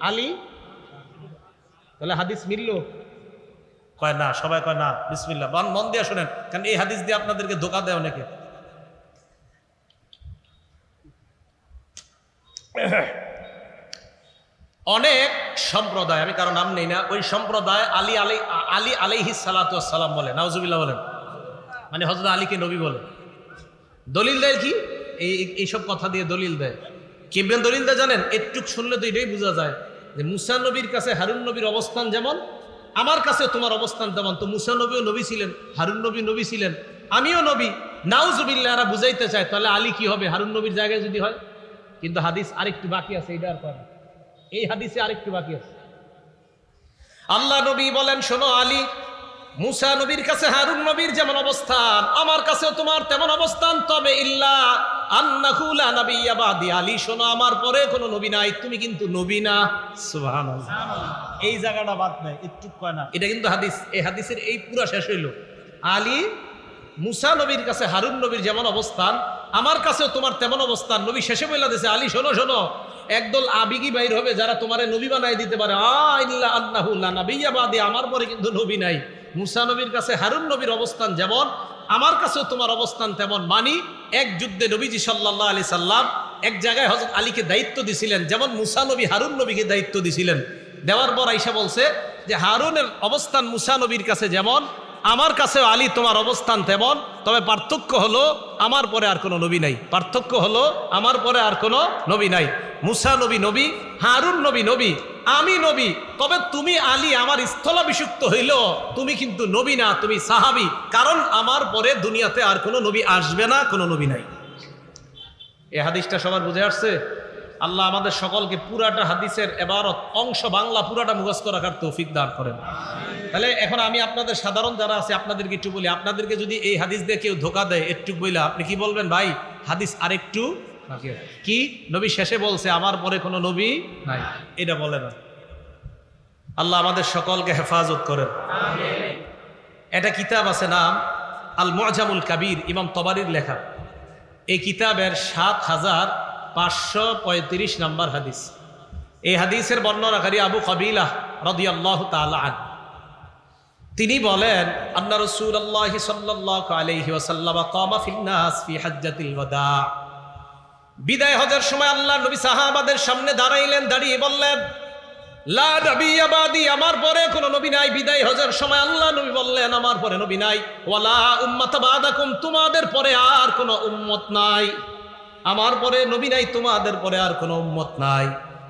আলী, তাহলে হাদিস মিলল? কয় না, সবাই কয় না। বিসমিল্লাহ, মন দিয়ে শোনেন, কারণ এই হাদিস দিয়ে আপনাদেরকে ধোকা দেয় অনেকে। অনেক সম্প্রদায়, আমি কারো নাম নেই না, ওই সম্প্রদায় আলী আলাইহিস সালাতু ওয়াস সালাম বলে, নাউজুবিল্লাহ বলেন, মানে হযরত আলীকে নবী বলে। দলিল দেয় কি? এইসব কথা দিয়ে দলিল দেয়। কেমন দলিল দেয় জানেন? একটু শুনলে তো এটাই বোঝা যায় যে মুসা নবীর কাছে হারুন নবীর অবস্থান যেমন, আমার কাছে তোমার অবস্থান তেমন। তো মুসা নবীও নবী ছিলেন, হারুন নবী নবী ছিলেন, আমিও নবী। নাউজুবিল্লাহ, এরা বুঝাইতে চায় তাহলে আলী কি হবে হারুন নবীর জায়গায় যদি হয়? কিন্তু হাদিস আরেকটু বাকি আছে, এটা আর করে, এই হাদিসে আরেকটু বাকি আছে। আল্লাহ নবী বলেন, শোনো আলী, মুসা নবীর কাছে হারুন নবীর যেমন অবস্থান, আমার কাছেও তোমার তেমন অবস্থান। তবে ইল্লা আন্নাহু লা নাবিয়্যা বাদি, আলী শোনো, আমার পরে কোনো নবী নাই, তুমি কিন্তু নবী না। সুবহানাল্লাহ, এই জায়গাটা বাদ নাই, একটু কয় না, এটা কিন্তু হাদিস। এই হাদিসের এই পুরা শেষ হইল, আলী মুসা নবীর কাছে হারুন নবীর যেমন অবস্থান, আমার কাছেও তোমার তেমন অবস্থান। নবী শেষে বলে দিয়েছে, আলী শোনো শোনো, একদল আবিগি বাইর হবে যারা তোমারে নবী বানাই দিতে পারে। ইল্লা আন্নাহু লা নাবিয়্যা বাদি, আমার পরে কিন্তু নবী নাই। মুসা নবীর কাছে হারুন নবীর অবস্থান যেমন, আমার কাছেও তোমার অবস্থান তেমন। মানি এক যুদ্ধে নবীজি সাল্লাল্লাহু আলাইহি সাল্লাম এক জায়গায় হযরত আলীকে দায়িত্ব দিছিলেন, যেমন মুসা নবী হারুন নবীকে দায়িত্ব দিছিলেন। দেওয়ার পর আয়েশা বলছে যে হারুনের অবস্থান মুসা নবীর কাছে যেমন, আমার কাছেও আলী তোমার অবস্থান তেমন। তবে পার্থক্য হলো আমার পরে আর কোনো নবী নাই। পার্থক্য হলো আমার পরে আর কোনো নবী নাই। মুসা নবী নবী, হারুন নবী নবী, আমি নবী। তবে তুমি আলী আমার স্থলাভিষিক্ত হইল, তুমি কিন্তু নবী না, তুমি সাহাবী। কারণ আমার পরে দুনিয়াতে আর কোনো নবী আসবে না, কোনো নবী নাই। এই হাদিসটা সবার বুঝে আসছে? আল্লাহ আমাদের সকলকে পুরাটা হাদিসের এবারত অংশ বাংলা পুরাটা মুখস্থ রাখার তৌফিক দান করেন। তাহলে এখন আমি আপনাদের সাধারণ যারা আছে আপনাদেরকে একটু বলি, আপনাদেরকে যদি এই হাদিস দিয়ে কেউ ধোকা দেয় একটু বইলা, আপনি কি বলবেন? ভাই হাদিস আরেকটু কি, নবী শেষে বলছে আমার পরে কোনো নবী নাই, এটা বলে না। আল্লাহ আমাদের সকলকে হেফাজত করেন। একটা কিতাব আছে, নাম আল মুআজামুল কাবীর, ইমাম তবারির লেখা। এই কিতাবের ৭,৫৩৫ নম্বর হাদিস। এই হাদিসের বর্ণনাকারী আবু কাবিলা রাদিয়াল্লাহু তাআলা আনহু, তিনি বলেন, আন্না রাসূলুল্লাহ সাল্লাল্লাহু আলাইহি ওয়াসাল্লাম কামা ফিন নাস ফি হাজ্জাতিল ওয়াদা। বিদায় হজের সময় আল্লাহ নবী সাহাবাদের সামনে দাঁড়াইলেন, দাঁড়িয়ে বললেন, লা নাবিয়্যা বাদি, আমার পরে কোনো নবী নাই। বিদায় হজের সময় আল্লাহ নবী বললেন, আমার পরে নবী নাই। ওয়ালা উম্মাতা বাদাকুম, তোমাদের পরে আর কোনো উম্মত নাই। আমার পরে নবী নাই, তোমাদের পরে আর কোনো উম্মত নাই।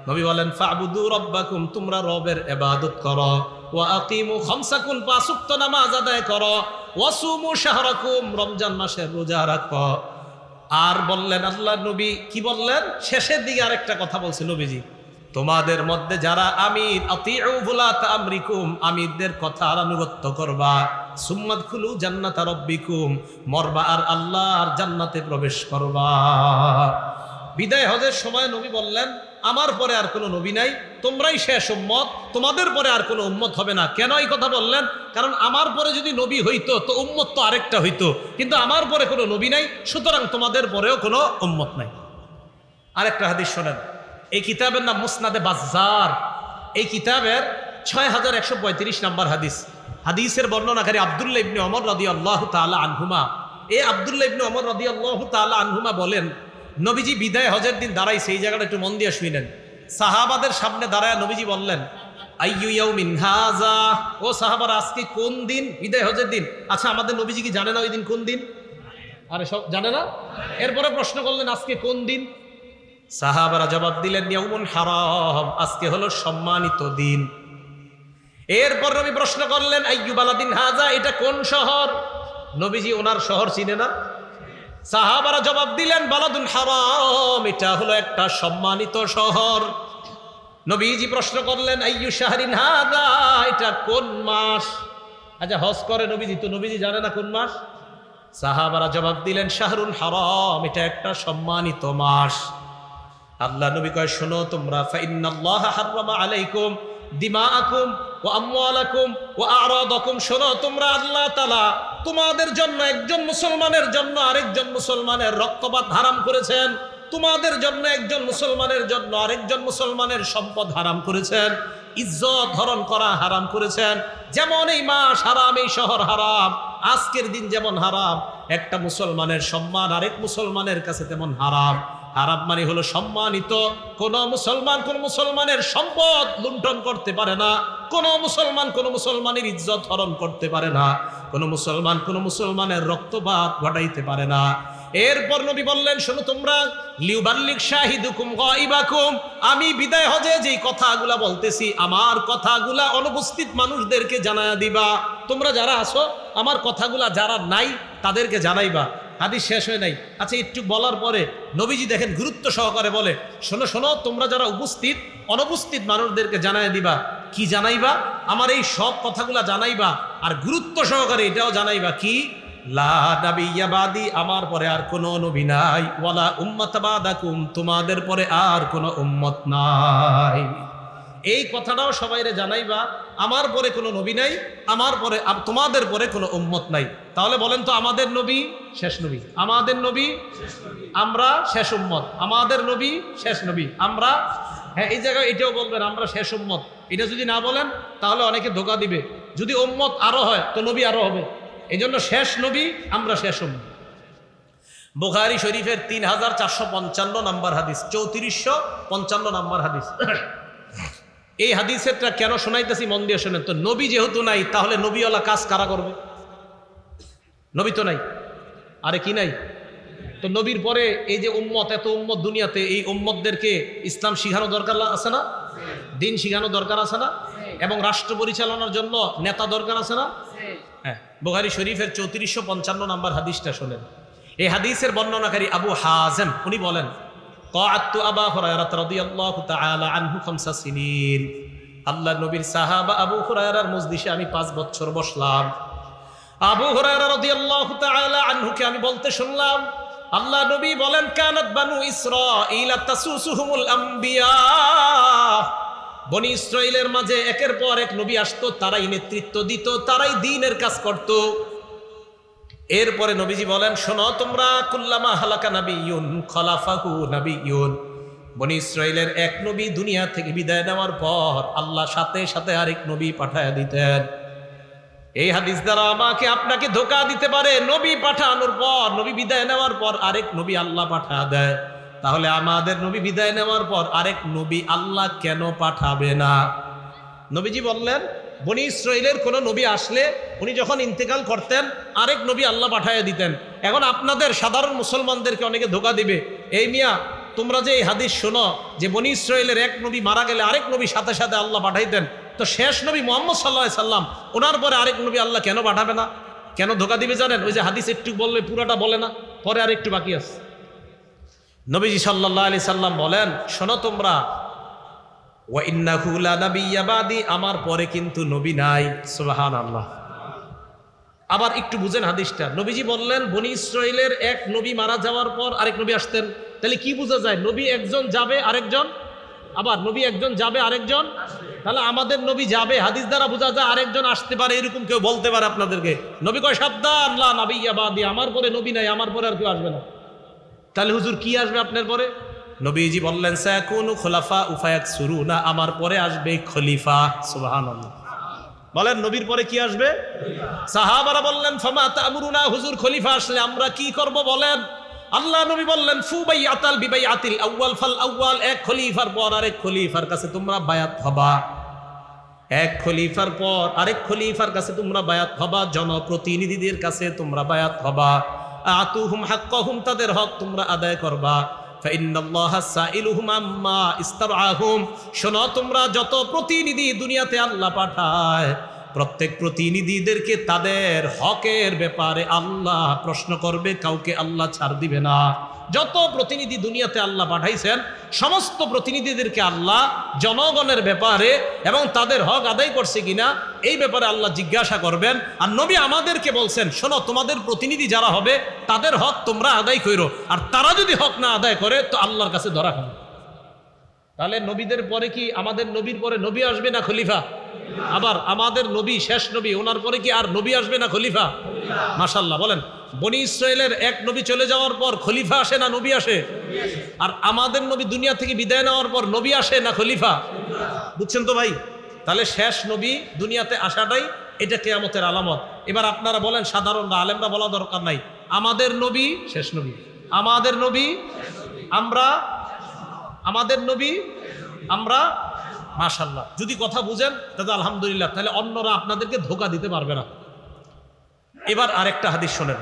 নবী বলেন, ফাবুদু রাব্বাকুম, তোমরা রবের ইবাদত করো। ওয়া আকিমু খামসাকুম, পাঁচ ওয়াক্ত নামাজ আদায় করো। ওয়াসুমু শাহরাকুম, রমজান মাসের রোজা রাখো। আর বললেন আল্লাহ নবী, কি বললেন? শেষের দিকে আরেকটা কথা বলছে নবীজি, তোমাদের মধ্যে যারা আমির, আতিউ বুলাতা আমরিকুম, আমিরদের কথার আনুগত্য করবা। সুম্মাদখুলু জান্নাতা রাব্বিকুম, মরবা আর আল্লাহর জান্নাতে প্রবেশ করবা। বিদায় হজের সময় নবী বললেন, আমার পরে আর কোনো নবী নাই, তোমরাই শেষ উম্মত, তোমাদের পরে আর কোনো উম্মত হবে না। কেন এই কথা বললেন? কারণ আমার পরে যদি নবী হইতো তো উম্মত তো আরেকটা হইতো, কিন্তু আমার পরে কোনো নবী নাই, সুতরাং তোমাদের পরেও কোনো উম্মত নাই। আরেকটা হাদিস শোনেন, এই কিতাবের নাম মুসনাদে বাজ্জার। এই কিতাবের ৬,১৩৫ নম্বর হাদিস। হাদিসের বর্ণনাকারী আব্দুল্লাহ ইবনে ওমর রাদিয়াল্লাহু তাআলা আনহুমা। এই আব্দুল্লাহ ইবনে ওমর রাদিয়াল্লাহু তাআলা আনহুমা বলেন, নবীজি বিদায় হজের দিন দাঁড়াইছে, এই জায়গাটা একটু মন দিয়ে শুনেন। সাহাবাদের সামনে দাঁড়ায় নবীজি বললেন, আইয়ু ইয়াউমিন হাযা, ও সাহাবারা আজকে কোন দিন? বিদায় হজের দিন। আচ্ছা, আমাদের নবীজি কি জানে না ওই দিন কোন দিন? আরে সব জানে না? এরপরে প্রশ্ন করলেন, আজকে কোন দিন? সাহাবারা জবাব দিলেন, ইয়াউমুল হারাম, আজকে হলো সম্মানিত দিন। এরপর নবী প্রশ্ন করলেন, আইয়ু বালাদিন হাযা, এটা কোন শহর? নবীজি ওনার শহর চিনে না। সাহাবারা জবাব দিলেন, বালাদুল হারাম, এটা হলো একটা সম্মানিত শহর। নবীজি প্রশ্ন করলেন, আইয়ু শাহরিন হাযা, এটা কোন মাস? আচ্ছা, হজ করে নবীজি, তো নবীজি জানে না কোন মাস? সাহাবারা জবাব দিলেন, শাহরুল হারাম, এটা একটা সম্মানিত মাস। আল্লাহ নবী কয়, শোনো তোমরা, ফাইন্নাল্লাহা হাররামা আলাইকুম দিমাআকুম ওয়া আমওয়ালাকুম ওয়া আরাদাকুম। শোনো তোমরা, আল্লাহ তাআলা তোমাদের জন্য, একজন মুসলমানের জন্য আরেকজন মুসলমানের রক্তপাত হারাম করেছেন, তোমাদের জন্য একজন মুসলমানের জন্য আরেকজন মুসলমানের সম্পদ হারাম করেছেন, ইজ্জত হরণ করা হারাম করেছেন। যেমন এই মাস হারাম, এই শহর হারাম, আজকের দিন যেমন হারাম, একটা মুসলমানের সম্মান আরেক মুসলমানের কাছে তেমন হারাম। হারাম মানে হলো সম্মানিত। কোন মুসলমানের সম্পদ লুণ্ঠন করতে পারে না, কোন মুসলমানের ইজ্জত হরণ করতে পারে না, কোন মুসলমানের রক্তপাত ঘটাইতে পারে না। এরপর নবী বললেন, শোনো তোমরা, লিউবাল্লিগ শাহিদুকুম গায়বাকুম, আমি বিদায় হজে যেই কথাগুলা বলতেছি, আমার কথাগুলা অনুপস্থিত মানুষদেরকে জানায়া দিবা। তোমরা যারা আছো, আমার কথাগুলা যারা নাই তাদেরকে জানাইবা। হাদিস শেষ হয় নাই। আচ্ছা, একটু বলার পরে নবীজি দেখেন গুরুত্ব সহকারে বলে, শোনো শোনো, তোমরা যারা উপস্থিত, অনুপস্থিত মানুষদেরকে জানাই দিবা। কি জানাইবা? আমার এই সব কথাগুলা জানাইবা, আর গুরুত্ব সহকারে এটাও জানাইবা কি, লা নাবিয়্যা বাদি, আমার পরে আর কোনো নবী নাই, ওয়ালা উম্মাতা বাদাকুম, তোমাদের পরে আর কোনো উম্মত নাই। এই কথাটাও সবাইরে জানাইবা, আমার পরে কোনো নবী নাই, আমার পরে তোমাদের পরে কোনো উম্মত নাই। তাহলে বলেন তো, আমাদের নবী শেষ নবী, আমাদের নবী আমরা শেষ উম্মত, আমাদের নবী শেষ নবী আমরা, হ্যাঁ এই জায়গায় এটাও বলবেন আমরা শেষ উম্মত। এটা যদি না বলেন তাহলে অনেকে ধোঁকা দিবে। যদি উম্মত আরো হয় তো নবী আরো হবে, এই জন্য শেষ নবী, আমরা শেষ উম্মত। বুখারী শরীফের 3455 নম্বর হাদিস, 3455 নম্বর হাদিস। এই হাদিসেরটা কেন শোনাইতেছি মন দিয়ে শোনেন তো। নবী যেহেতু নাই, তাহলে নবীওয়ালা কাজ কারা করবে? নবী তো নাই, আরে কি নাই? তো নবীর পরে এই যে উম্মত, এত উম্মত দুনিয়াতে, এই উম্মতদেরকে ইসলাম শিখানো দরকার আছে না? দিন শিখানো দরকার আছে না? এবং রাষ্ট্র পরিচালনার জন্য নেতা দরকার আছে না? হ্যাঁ, বুখারী শরীফের 3455 নম্বর হাদিসটা শোনেন। এই হাদিসের বর্ণনাকারী আবু হাজেম, উনি বলেন, ক্বাআতু আবা হুরায়রা রাদিয়াল্লাহু তাআলা আনহু 5 সিনিন, আল্লাহ নবীর সাহাবা আবু হুরায়রার মজলিসে আমি 5 বছর বসলাম। আবু হুরায়রা রাদিয়াল্লাহু তাআলা আনহুকে আমি বলতে শুনলাম, আল্লাহ নবী বলেন, কানাত বানু ইসরাঈল তাসুসুহুমুল আম্বিয়া, বনি ইসরাইলের মাঝে একের পর এক নবী আসতো, তারাই নেতৃত্ব দিত, তারাই দ্বীনের কাজ করত। এরপরে নবীজি বলেন, শোনো তোমরা, কুল্লামা হালাকা নাবিয়্যুন খলাফাহু নাবিয়্যুন, বনি ইসরাইলের এক নবী দুনিয়া থেকে বিদায় নেওয়ার পর আল্লাহ সাথে সাথে আরেক নবী পাঠায়া দিতেন। এই হাদিস দ্বারা আমাকে আপনাকে ধোঁকা দিতে পারে, নবী পাঠানোর পর, নবী বিদায় নেওয়ার পর আরেক নবী আল্লাহ পাঠা দেয়। তাহলে আমাদের নবী বিদায় নেওয়ার পর আরেক নবী আল্লাহ কেন পাঠাবে না? নবীজি বললেন, বনি ইসরাইলের কোন নবী আসলে উনি যখন ইন্তেকাল করতেন, আরেক নবী আল্লাহ পাঠাইয়া দিতেন। এখন আপনাদের সাধারণ মুসলমানদেরকে অনেকে ধোঁকা দিবে, এই মিয়া তোমরা যে এই হাদিস শোনো যে বনি ইসরাইলের এক নবী মারা গেলে আরেক নবী সাথে সাথে আল্লাহ পাঠাইতেন, তো শেষ নবী মুহাম্মদ সাল্লাল্লাহু আলাইহি সাল্লাম, ওনার পরে আরেক নবী আল্লাহ কেন পাঠাবে না? কেন ধোঁকা দিবে জানেন? ওই যে হাদিস একটু বললে পুরাটা বলে না, পরে আর একটু বাকি আছে। নবীজি সাল্লাল্লাহু আলাইহি সাল্লাম বলেন, শোনো তোমরা, ওয়া ইন্নাহু লা নাবিয়্যা বাদি, আমার পরে কিন্তু নবী নাই। সুবহানাল্লাহ। আবার একটু বুঝেন হাদিসটা। নবীজি বললেন, বনি ইসরাইলের এক নবী মারা যাওয়ার পর আরেক নবী আসতেন। তাহলে কি বোঝা যায়? নবী একজন যাবে, আরেকজন, আবার নবী একজন যাবে, আরেকজন। তাহলে আমাদের নবী যাবে, হাদিস দ্বারা বোঝা যায় আরেকজন আসতে পারে, এরকম কেউ বলতে পারে আপনাদেরকে। নবী কয়, সাবধান, লা নাবিয়্যা বাদি, আমার পরে নবী নাই, আমার পরে আর কেউ আসবে না। তাহলে হুজুর কি আসবে আপনার পরে? নবীজি বললেন, সায়াকুনু খুলাফা ফায়াকসুরুনা, আমার পরে আসবে খলিফা। সুবহানাল্লাহ। বলেন, নবীর পরে কি আসবে? সাহাবারা বললেন, ফামা তা'মুরুনা, হুজুর খলিফা আসলে আমরা কি করব বলেন? আল্লাহ নবী বললেন, ফুবাইয়াতাল বিবাইয়াতিল আউয়াল ফাল আউয়াল, এক খলিফার পর আরেক খলিফার কাছে তোমরা বায়াত হবা। এক খলিফার পর আরেক খলিফার কাছে তোমরা বায়াত হবা, জনপ্রতিনিধিদের কাছে তোমরা বায়াত হবা। আতুহুম হাক্কাহুম, তাদের হক তোমরা আদায় করবা। ফাইন্নাল্লাহা সাইলুহুম আম্মা ইস্তারআহুম, শোনো তোমরা, যত প্রতিনিধি দুনিয়াতে আল্লাহ পাঠায়, প্রত্যেক প্রতিনিধিদেরকে তাদের হকের ব্যাপারে আল্লাহ প্রশ্ন করবে, কাউকে আল্লাহ ছাড় দিবে না। যত প্রতিনিধি দুনিয়াতে আল্লাহ পাঠাইছেন, সমস্ত প্রতিনিধিদেরকে আল্লাহ জনগণের ব্যাপারে এবং তাদের হক আদায় করছে কিনা এই ব্যাপারে আল্লাহ জিজ্ঞাসা করবেন। আর নবী আমাদেরকে বলছেন, শোনো, তোমাদের প্রতিনিধি যারা হবে তাদের হক তোমরা আদায় করো, আর তারা যদি হক না আদায় করে তো আল্লাহর কাছে ধরা খাবে। তাহলে নবীদের পরে কি আমাদের নবীর পরে নবী আসবে না খলিফা? আবার আমাদের নবী শেষ নবী, ওনার পরে কি আর নবী আসবে না খলিফা? মাশাআল্লাহ বলেন। বনি ইসরায়েলের এক নবী চলে যাওয়ার পর খলিফা আসে না নবী আসে? আর আমাদের নবী দুনিয়া থেকে বিদায় নেওয়ার পর নবী আসে না খলিফা? বুঝছেন তো ভাই? তাহলে শেষ নবী দুনিয়াতে আসাটাই এটা কিয়ামতের আলামত। এবার আপনারা বলেন, সাধারণরা আলেমরা বলা দরকার নাই, আমাদের নবী শেষ নবী, আমাদের নবী আমরা, আমাদের নবী আমরা। মাশাআল্লাহ, যদি কথা বুঝেন তাহলে আলহামদুলিল্লাহ, তাহলে অন্যরা আপনাদেরকে ধোঁকা দিতে পারবে না। এবার আরেকটা হাদিস শোনেন।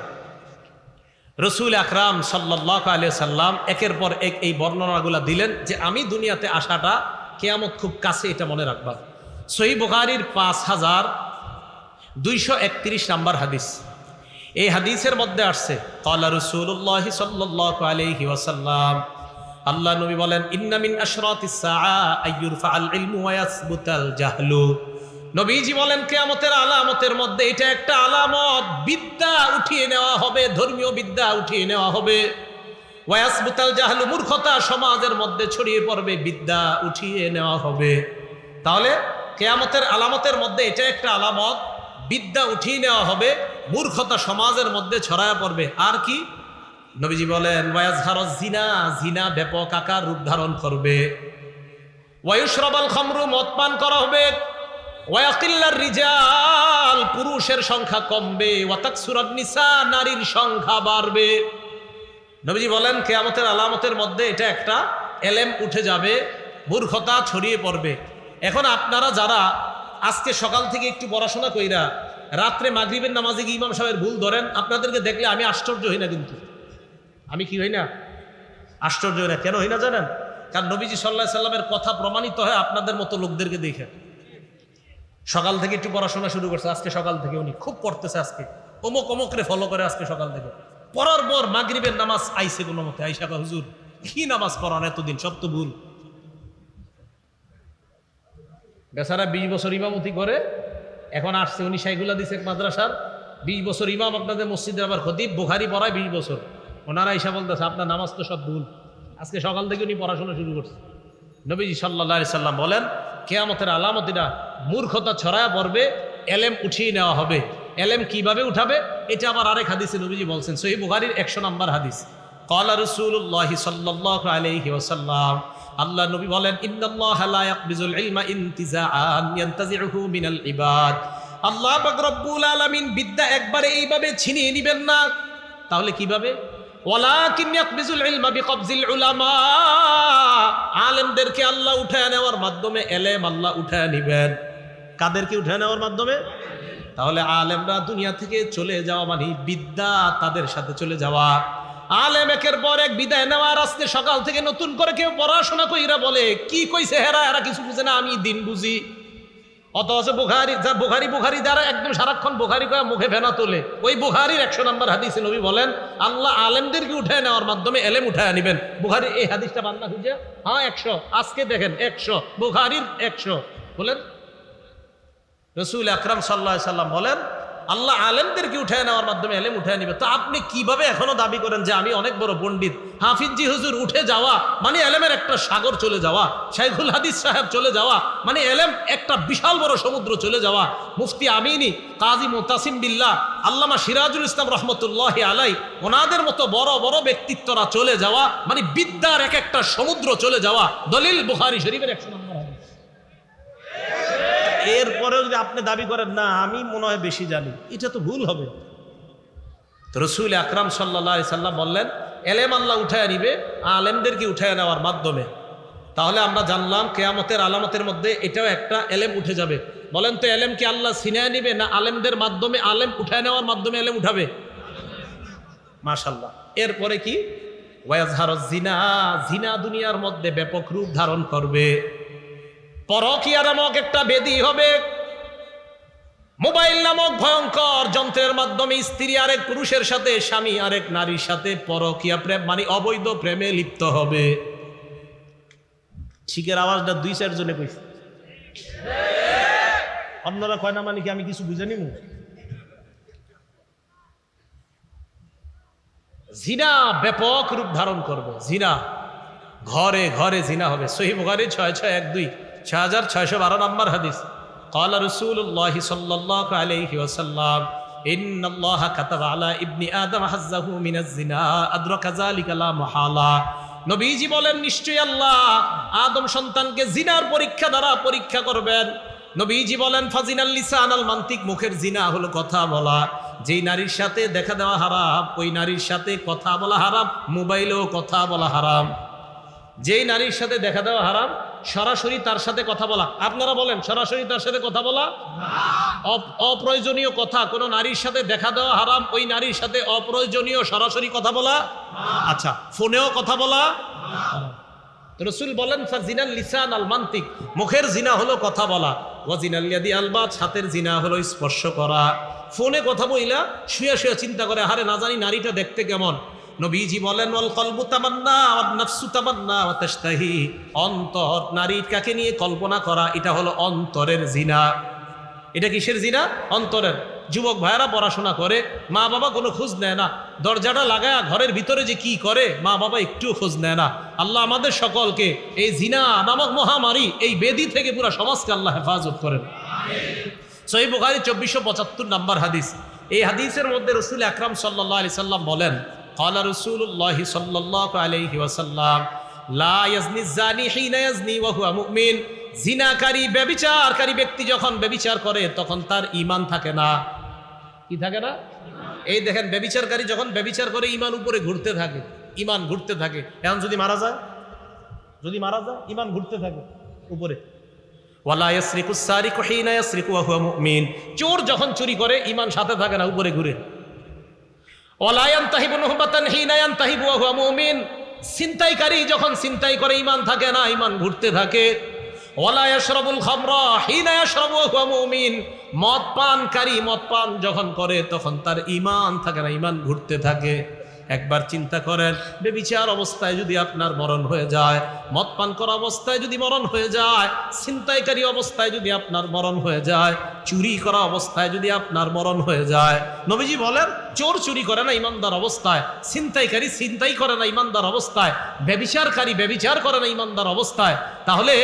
রসুল আকরাম সাল্লাল্লাহু আলাইহি সাল্লাম একের পর এক এই বর্ণনাগুলো দিলেন যে আমি দুনিয়াতে আসাটা কিয়ামত খুব কাছে, এটা মনে রাখবা। সহিহ বুখারীর 5231 নাম্বার হাদিস। এই হাদিসের মধ্যে আসছে ক্বালা রাসূলুল্লাহ সাল্লাল্লাহু আলাইহি ওয়াসাল্লাম, আল্লাহ নবী বলেন, ইন্না মিন আশরাতিস সাআ আইয়ুরফাআল ইলমু ওয়া ইয়াসবুতাল জাহলু। নবীজি বলেন কিয়ামতের আলামতের মধ্যে এটা একটা আলামত, বিদ্যা উঠিয়ে নেওয়া হবে, ধর্মীয় বিদ্যা উঠিয়ে নেওয়া হবে। ওয়া ইয়াসবুতাল জাহলু, মূর্খতা সমাজের মধ্যে ছড়িয়ে পড়বে, বিদ্যা উঠিয়ে নেওয়া হবে। তাহলে কিয়ামতের আলামতের মধ্যে এটা একটা আলামত, বিদ্যা উঠিয়ে নেওয়া হবে, মূর্খতা সমাজের মধ্যে ছড়ায় পড়বে। আর কি? নবীজি বলেন ওয়াজহারুজ জিনা, জিনা ব্যাপক আকার রূপ ধারণ করবে। ওয়ায়ুশরাবাল খামরু, মদ পান করা হবে। ওয়াকিল্লার রিজাল, পুরুষের সংখ্যা কমবে। ওয়াতাকসুরান নিসা, নারীর সংখ্যা বাড়বে। নবীজি বলেন কিয়ামতের আলামতের মধ্যে এটা একটা এলেম উঠে যাবে, মূর্খতা ছড়িয়ে পড়বে। এখন আপনারা যারা আজকে সকাল থেকে একটু পড়াশোনা কইরা রাত্রে মাগরিবের নামাজে গিয়ে ইমাম সাহেবের ভুল ধরেন, আপনাদেরকে দেখলে আমি আশ্চর্য হই না। কিন্তু আমি কি হই না? আশ্চর্য হই না। কেন হই না জানেন? কারণ নবীজি সাল্লাল্লাহু আলাইহি সাল্লামের কথা প্রমাণিত হয় আপনাদের মতো লোকদেরকে দেখে। সকাল থেকে একটু পড়াশোনা শুরু করছে, আজকে সকাল থেকে উনি খুব পড়তেছে, আজকে অমুক অমুকরে ফলো করে, আজকে সকাল থেকে পড়ার পর মাগরিবের নামাজ আইসে কোনো মতে, আইসা কয় হুজুর কি নামাজ পড়ান এতদিন, সব তো ভুল। বেচারা 20 বছর ইমামতি করে, এখন আসছে উনি সাইগুলা দিছে মাদ্রাসার, 20 বছর ইমাম আপনাদের মসজিদে, আবার খতিব, বুখারী পড়ায় 20 বছর। ওনারা আইসা বলতেছে আপনার নামাজ তো সব ভুল। আজকে সকাল থেকে উনি পড়াশোনা শুরু করছে। নবীজি সাল্লাল্লাহু আলাইহি সাল্লাম বলেন কিয়ামতের আলামত এটা, মূর্খতা ছড়ায়া পড়বে, এলেম উঠিয়ে নেওয়া হবে। এলেম কিভাবে উঠাবে এটা আবার আরেক হাদিসে নবীজি বলছেন, সহিহ বুখারীর 100 নম্বর হাদিস। ক্বালা রাসূলুল্লাহ সাল্লাল্লাহু আলাইহি ওয়াসাল্লাম, আল্লাহ নবী বলেন, ইন্নাল্লাহা লা ইয়াকবিজুল ইলমা ইনতিজাআন ইয়ানতাজিউহু মিনাল ইবাদ। আল্লাহ পাক রব্বুল আলামিন বিদ্যা একবারে এইভাবে ছিনিয়ে নেবেন না। তাহলে কিভাবে? ওয়ালাকিন ইয়াকবিজুল ইলমা বিকবজিল উলামা, আলেমদেরকে আল্লাহ উঠায় নেওয়ার মাধ্যমে এলেম আল্লাহ উঠায় নেবেন। কাদেরকে উঠায় নেওয়ার মাধ্যমে? তাহলে আলেমরা দুনিয়া থেকে চলে যাওয়া মানে বিদ্যা তাদের সাথে চলে যাওয়া। আলেম একের পর এক বিদায় নেওয়ার, আজকে সকাল থেকে নতুন করে কেউ পড়াশোনা কইরা বলে কি কইছে এরা কিছু বুঝে না, আমি দিন বুঝি। অথচ বুখারী দ্বারা একদম সারাক্ষণ বুখারী কয়ে মুখে ফেনা তোলে, ওই বুখারীর 100 নম্বর হাদিসে নবী বলেন আল্লাহ আলেমদেরকে উঠায় নেওয়ার মাধ্যমে এলেম উঠায় নিবেন। বুখারী এই হাদিসটা বান্দা খুঁজে, হ্যাঁ 100, আজকে দেখেন 100, বুখারীর 100 বলেন। রাসূল আকরাম সাল্লাল্লাহু আলাইহি সাল্লাম বলেন আল্লাহ আলেমদেরকে উঠায় নেওয়ার মাধ্যমে এলেম উঠায় নিবে। তো আপনি কিভাবে এখনো দাবি করেন যে আমি অনেক বড় পণ্ডিত? হাফিজি হুজুর উঠে যাওয়া মানে এলেমের একটা সাগর চলে যাওয়া, শাইখুল হাদিস সাহেব চলে যাওয়া মানে এলেম একটা বিশাল বড় সমুদ্র চলে যাওয়া, মুফতি আমিনী, কাজী মুতাসিম বিল্লাহ, আল্লামা সিরাজুল ইসলাম রহমতুল্লাহি আলাই, ওনাদের মতো বড় বড় ব্যক্তিত্বরা চলে যাওয়া মানে বিদ্যার এক একটা সমুদ্র চলে যাওয়া। দলিল বুখারী শরীফের 100 নম্বর হাদিস। এরপরেও যদি আপনি দাবি করেন না আমি মনে হয় বেশি জানি, এটা তো ভুল হবে। তো রাসূল আকরাম সাল্লাল্লাহু আলাইহি সাল্লাম বললেন এলেম আল্লাহ উঠায় নিবে আলেমদেরকে উঠায় নেওয়ার মাধ্যমে। তাহলে আমরা জানলাম কিয়ামতের আলামতের মধ্যে এটাও একটা, এলেম উঠে যাবে। বলেন তো এলেম কি আল্লাহ ছিনায় নিবে না আলেমদের মাধ্যমে, আলেম উঠায় নেওয়ার মাধ্যমে এলেম উঠাবে? মাশাআল্লাহ। এরপরে কি? ওয়াজহারুজ জিনা, জিনা দুনিয়ার মধ্যে ব্যাপক রূপ ধারণ করবে। পরকীয়া নামক একটা বেদী হবে। মোবাইল নামক ভয়ঙ্কর যন্ত্রের মাধ্যমে স্ত্রী আরেক পুরুষের সাথে, স্বামী আরেক নারীর সাথে পরকীয়া প্রেম মানে অবৈধ প্রেমে লিপ্ত হবে। ঠিকের আওয়াজটা 2-4 জনে কইছে, অন্যরা কয় না মানে কি আমি কিছু বুঝে নিব? জিনা ব্যাপক রূপ ধারণ করবে। জিনা ঘরে ঘরে জিনা হবে। সহিহ বুখারী 6612 6612 নম্বর হাদিস। قال رسول الله صلى الله عليه وسلم إن الله كتب على ابن آدم حظه من الزنا أدرك ذلك لا محالة। নবীজি বলেন নিশ্চয়ই আল্লাহ আদম সন্তানকে জিনার পরীক্ষা দ্বারা পরীক্ষা করবেন। নবীজি বলেন ফাজিনাল লিসান আল মান্তিক, মুখের জিনা হলো কথা বলা। যেই নারীর সাথে দেখা দেওয়া হারাম ওই নারীর সাথে কথা বলা হারাম, মোবাইলেও কথা বলা হারাম। যেই নারীর সাথে দেখা দেওয়া হারাম সরাসরি তার সাথে কথা বলা, আপনারা বলেন সরাসরি তার সাথে কথা বলা অপ্রয়োজনীয় কথা কোনো নারীর সাথে দেখা দেওয়া হারাম, ওই নারীর সাথে অপ্রয়োজনীয় সরাসরি কথা বলা। আচ্ছা, ফোনেও কথা বলা। রাসূল বলেন ফাজিনাল লিসান আল মান্তিক, মুখের জিনা হলো কথা বলা। ওয়াজিনাল ইয়াদি আল বাত, হাতের জিনা হলো স্পর্শ করা। ফোনে কথা বইলা শুয়ে শুয়ে চিন্তা করে হারে না জানি নারীটা দেখতে কেমন। নবীজি বলেন ওয়াল কলবু তামান্না ওয়ান নাফসু তামান্না ওয়া তাশতাহি, অন্তর নারীর কাকে নিয়ে কল্পনা করা এটা হলো অন্তরের জিনা। এটা কিসের জিনা? অন্তরের। যুবক ভাইয়েরা পড়াশোনা করে, মা বাবা কোনো খোঁজ নেয় না, দরজাটা লাগায়া ঘরের ভিতরে যে কি করে মা বাবা একটুও খোঁজ নেয় না। আল্লাহ আমাদের সকলকে এই জিনা নামক মহামারী, এই বেদি থেকে পুরো সমাজকে আল্লাহ হেফাজত করেন। সহিহ বুখারী 2475 নম্বর হাদিস। এই হাদিসের মধ্যে রাসূল আকরাম সাল্লাল্লাহু আলাইহি সাল্লাম বলেন قال رسول الله صلى الله عليه وسلم لا يزني الزاني حين يزني وهو مؤمن। জিনাকারী ব্যভিচারকারী ব্যক্তি যখন ব্যভিচার করে তখন তার ঈমান থাকে না। কি থাকে না? এই দেখেন ব্যভিচারকারী যখন ব্যভিচার করে ঈমান উপরে ঘুরতে থাকে, ঈমান ঘুরতে থাকে। এখন যদি মারা যায় ঈমান ঘুরতে থাকে উপরে। ওয়ালা ইয়াসরিকু সারিকু হিনা ইয়াসরিকু ওয়া হুয়া মুমিন, চোর যখন চুরি করে ঈমান সাথে থাকে না, উপরে ঘুরে। ওয়ালা ইয়ানতাহিবু নুহবাতান হিনা ইয়ানতাহিবু ওয়া হুয়া মুমিন, ছিনতাইকারী যখন ছিনতাই করে ঈমান থাকে না, ঈমান ঘুরতে থাকে। ওয়ালা ইয়াশরাবুল খামরা হিনা ইয়াশরাবু ওয়া হুয়া মুমিন, মদ পানকারী মদ পান যখন করে তখন তার ঈমান থাকে না, ঈমান ঘুরতে থাকে। একবার চিন্তা করেন, বেবিচার অবস্থায় যদি আপনার মরণ হয়ে যায়, মদ পান করা অবস্থায় যদি মরণ হয়ে যায়, ছিনতাইকারী অবস্থায় যদি আপনার মরণ হয়ে যায়, চুরি করা অবস্থায় যদি আপনার মরণ হয়ে যায়। নবীজি বলেন চোর চুরি করে না ইমানদার অবস্থায়, ছিনতাইকারী ছিনতাই করে না ইমানদার অবস্থায়, ব্যভিচারকারী ব্যভিচার করে না ইমানদার অবস্থায়, তাহলে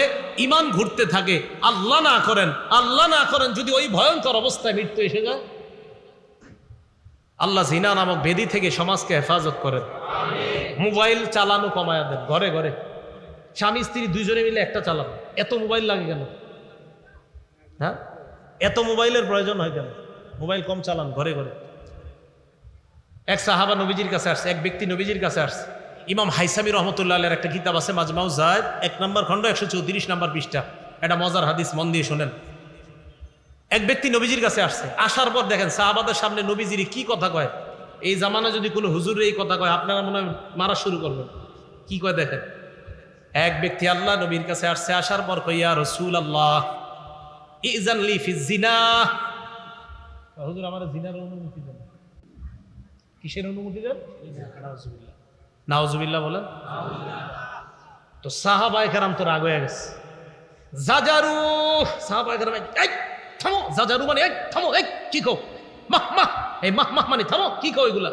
ঈমান ঘুরতে থাকে। আল্লাহ না করেন যদি ওই ভয়ঙ্কর অবস্থায় মৃত্যু এসে যায়। আল্লাহ জিনা নামক বেদি থেকে সমাজকে হেফাজত করেন। মোবাইল চালানো কমায়া দেন, ঘরে ঘরে স্বামী স্ত্রী দুইজনে মিলে একটা চালান। এত মোবাইল লাগে কেন? হ্যাঁ, এত মোবাইলের প্রয়োজন হয় কেন? মোবাইল কম চালান, ঘরে ঘরে। এক সাহাবা নবীজির কাছে আসছে, এক ব্যক্তি নবীজির কাছে আসছে। ইমাম হাইসামি রহমতুল্লাহ আলাইহির একটা কিতাব আছে মাজমাউ যায়েদ, 1 নম্বর খণ্ড 134 নম্বর পৃষ্ঠা। এটা মজার হাদিস, মন দিয়ে শোনেন। এক ব্যক্তি নবীজির কাছে আসছে, আসার পর দেখেন সাহাবাদের সামনে নবীজির কি কথা কয়। এই জামানা যদি কোনো হুজুর এই কথা কয় আপনারা মনে হয় মারা শুরু করবেন। কি কয় দেখেন। এক ব্যক্তি আল্লাহ নবীর কাছে আসছে, আসার পর কয় ইয়া রাসূলুল্লাহ ইযান লি ফিজ জিনা। হুজুর আমার জিনার অনুমতি দেন। কিসের অনুমতি দেন? নাউজুবিল্লাহ। নাউজুবিল্লাহ বলেন। তো সাহাবায়ে কেরাম তো রাগ হয়ে গেছে। জাজারু, সাহাবায়ে কেরাম এই থামো, জাজারু মানে এই থামো, এই কি কও, মাহ মাহ, এই মাহ মাহ মানে থামো, কি কও এগুলা?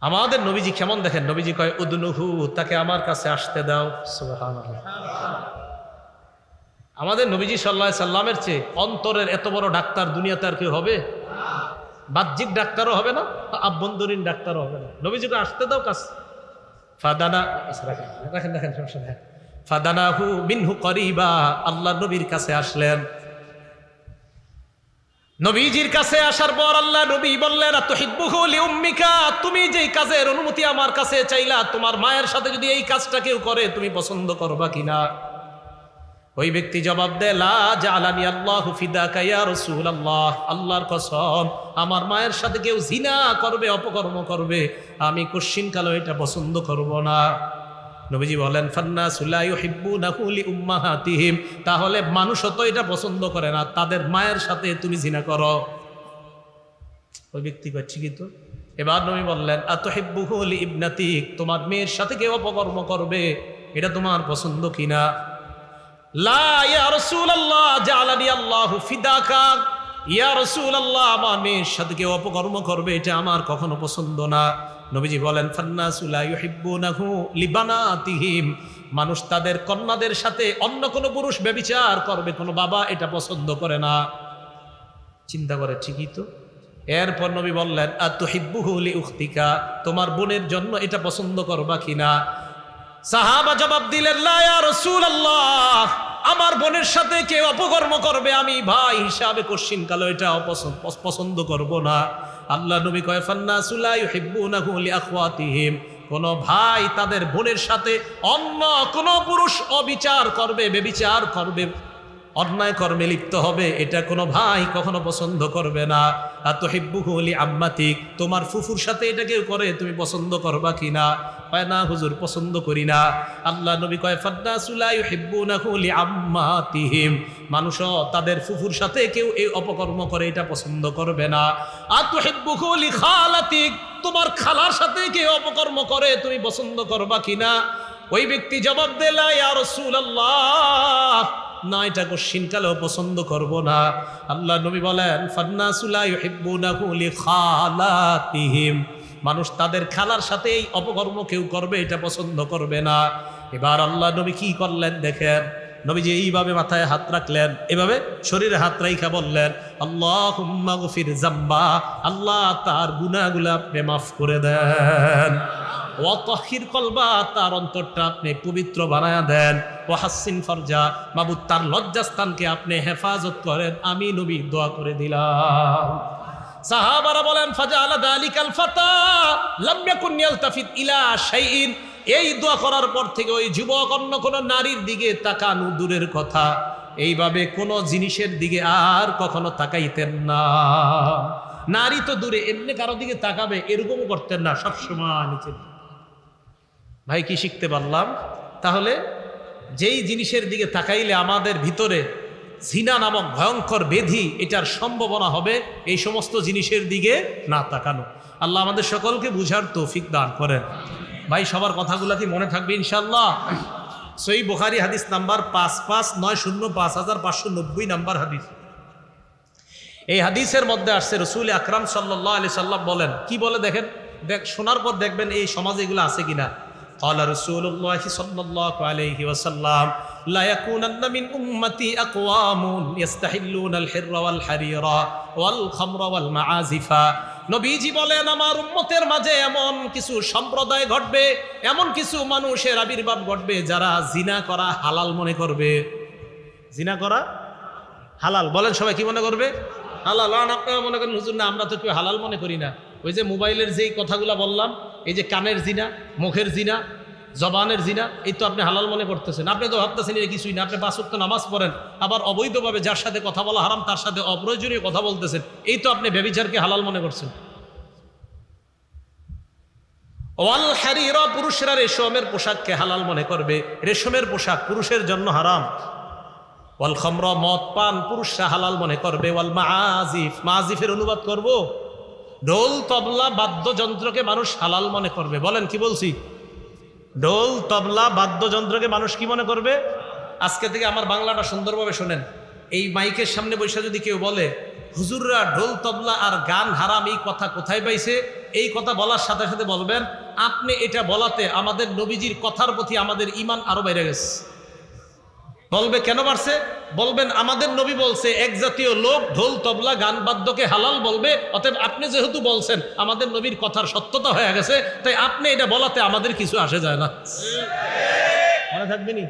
আমাদের নবীজি কেমন দেখেন, নবীজি কয় উদনুহু, তাকে আমার কাছে আসতে দাও। সুবহানাল্লাহ। আমাদের নবীজি সাল্লাল্লাহু আলাইহি সাল্লামের চেয়ে অন্তরের এত বড় ডাক্তার দুনিয়াতে আর কেউ হবে? বাহ্যিক ডাক্তারও হবে না, আভ্যন্তরীণ ডাক্তারও হবে না। নবীজিকে আসতে দাও কাছে। ফাদানা রাখেন রাখেন সমস্যা নেই। ফাদানাহু মিনহু করিবা, আল্লাহ নবীর কাছে আসলেন। নবীজির কাছে আসার পর আল্লাহ নবী বললেন আতুহিব্বুহু লিউম্মিকা, তুমি যেই কাজের অনুমতি আমার কাছে চাইলা, তোমার মায়ের সাথে যদি এই কাজটা কেউ করে তুমি পছন্দ করবা কিনা? ওই ব্যক্তি জবাব দেয় লা জাআলানি আল্লাহু ফিদাকা ইয়া রাসূলুল্লাহ, আল্লাহর কসম আমার মায়ের সাথে কেউ জিনা করবে, অপকর্ম করবে, আমি কোশ্চিনকালও এটা পছন্দ করব না। নবীজি বলেন ফান্নাসু লা ইউহিব্বুনাহু লিউম্মাহাতিহিম, তাহলে মানুষও তো এটা পছন্দ করে না, তাদের মায়ের সাথে তুমি জিনা করো। ওই ব্যক্তি কয় ঠিকই তো। এবার নবী বললেন আতুহিব্বুহু লিইবনাতিক, তোমার মেয়ের সাথে কেউ অপকর্ম করবে, এটা তোমার পছন্দ কিনা? লা ইয়া রাসূলুল্লাহ জাআলানি আল্লাহু ফিদাকা, ইয়া রাসূলুল্লাহ আমার মেয়ের সাথে কেউ অপকর্ম করবে এটা আমার কখনো পছন্দ না। নবীজি বলেন ফান্নাসু লা ইউহিব্বুনাহু লিবানাতিহিম, মানুষ তাদের কন্যাদের সাথে অন্য কোনো পুরুষ ব্যভিচার করবে, কোনো বাবা এটা পছন্দ করে না। চিন্তা করে, ঠিকই তো। এরপর নবী বললেন আতুহিব্বুহু লিউখতিকা, তোমার বোনের জন্য এটা পছন্দ করবা কিনা? সাহাবা জবাব দিলেন লা ইয়া রাসূলুল্লাহ, আমার বোনের সাথে কেউ অপকর্ম করবে, আমি ভাই হিসাবে কশিন কালো এটা পছন্দ করব না। আল্লাহ নবী কয় ফান্নাসু লা ইউহিব্বুনাহু লিআখওয়াতিহিম, কোন ভাই তাদের বোনের সাথে অন্য কোন পুরুষ অবিচার করবে, ব্যভিচার করবে, অন্যায় কর্মে লিপ্ত হবে, এটা কোনো ভাই কখনো পছন্দ করবে না। আতুহিব্বুহু লিআম্মাতিক, তোমার ফুফুর সাথে এটা কেউ করে, তুমি পছন্দ করবা কিনা? কয় না হুজুর, পছন্দ করি না। আল্লাহ নবী কয় ফান্নাসু লা ইউহিব্বুনাহু লিআম্মাতিহিম, মানুষও তাদের ফুফুর সাথে কেউ এই অপকর্ম করে, এটা পছন্দ করবে না। আতুহিব্বুহু লিখালাতিক, তোমার খালার সাথে কেউ অপকর্ম করে, তুমি পছন্দ করবা কিনা? ওই ব্যক্তি জবাব দিল ইয়া রাসূলুল্লাহ, না, এটা কশিনকালেও পছন্দ করব না। আল্লাহ নবী বলেন ফান্নাসু লা ইউহিব্বুনাহু লিখালাতিহিম, মানুষ তাদের খালার সাথে এই অপকর্ম কেউ করবে, এটা পছন্দ করবে না। এবার আল্লাহ নবী কি করলেন দেখেন, নবী যে এইভাবে মাথায় হাত রাখলেন, এভাবে শরীরে হাত রাইখা বললেন আল্লাহুম্মা গফির যাম্বা, আল্লাহ তার গুনাহগুলো আপনি মাফ করে দেন। ওয়াতাহির কলবা, তার অন্তরটা আপনি পবিত্র বানায়া দেন। ওয়াহাসিন ফারজা, মাবুদ তার লজ্জাস্থানকে আপনি হেফাজত করেন। আমি নবী দোয়া করে দিলাম। সাহাবারা বলেন ফাজাআলা যালিকাল ফাতা লাম ইয়াকুন ইয়ালতাফিত ইলা শাইইন, এই দোয়া করার পর থেকে ওই যুবক অন্য কোন নারীর দিকে তাকানো দূরের কথা, এইভাবে কোন জিনিসের দিকে আর কখনো তাকাইতেন না। নারী তো দূরে, এমনি কারো দিকে তাকাবে এরকমও করতেন না, সবসময় নিচে। ভাই কি শিখতে পারলাম? তাহলে যেই জিনিসের দিকে তাকাইলে আমাদের ভিতরে জিনা নামক ভয়ঙ্কর ব্যাধি, এটার সম্ভাবনা হবে এই সমস্ত জিনিসের দিকে না তাকানো। আল্লাহ আমাদের সকলকে বুঝার তৌফিক দান করেন। ভাই সবার কথাগুলো কি মনে থাকবে ইনশাআল্লাহ? সহিহ বুখারী হাদিস নাম্বার 55905590 নাম্বার হাদিস। এই হাদিসের মধ্যে আসছে রাসূল আকরাম সাল্লাল্লাহু আলাইহি সাল্লাম বলেন, কি বলে দেখেন, শোনার পর দেখবেন এই সমাজে এগুলো আছে কিনা। قال رسول الله صلى الله عليه وسلم لا يكونن من امتي اقوام يستحلون الحر والحرير والخمر والمعازف, নবীজি বলেন আমার উম্মতের মাঝে এমন কিছু সম্প্রদায় ঘটবে, এমন কিছু মানুষের আবির্ভাব ঘটবে যারা জিনা করা হালাল মনে করবে। জিনা করা হালাল, বলেন সবাই কি মনে করবে? হালাল। আপনারা মনে করেন হুজুর না, আমরা তো কেউ হালাল মনে করি না। ওই যে মোবাইলের যেই কথাগুলো বললাম, এই যে কানের জিনা, মুখের জিনা, জবানের জিনা, এই তো আপনি হালাল মনে করতেছেন। আপনি তো ভাবতেছেন এটা কিছুই না। আপনি 5 ওয়াক্ত নামাজ পড়েন, আবার অবৈধভাবে যার সাথে কথা বলা হারাম তার সাথে অপ্রয়োজনীয় কথা বলতেছেন, এই তো আপনি ব্যভিচারকে হালাল মনে করছেন। ওয়াল হারিরা, পুরুষরা রেশমের পোশাককে হালাল মনে করবে, রেশমের পোশাক পুরুষের জন্য হারাম। ওয়াল খামরা, মদ পান পুরুষরা হালাল মনে করবে। ওয়াল মাআজিফ, মাআজিফের অনুবাদ করব, ঢোল তবলা বাদ্যযন্ত্রকে মানুষ হালাল মনে করবে। বলেন কি বলছি? ঢোল তবলা বাদ্যযন্ত্রকে মানুষ কি মনে করবে? আজকে থেকে আমার বাংলাটা সুন্দরভাবে শোনেন। এই মাইকের সামনে বসে যদি কেউ বলে হুজুররা ঢোল তবলা আর গান হারাম, এই কথা কোথায় পাইছে, এই কথা বলার সাথে সাথে বলবেন আপনি এটা বলাতে আমাদের নবীজির কথার প্রতি আমাদের ঈমান আরো বেড়ে গেছে। বলবে কেন বাড়ছে? বলবেন আমাদের নবী বলছে এক জাতীয় লোক ঢোল তবলা গান বাদ্যকে হালাল বলবে, অতএব আপনি যেহেতু বলছেন আমাদের নবীর কথার সত্যতা হয়ে গেছে, তাই আপনি এটা বলাতে আমাদের কিছু আসে যায় না। মনে থাকবেনি?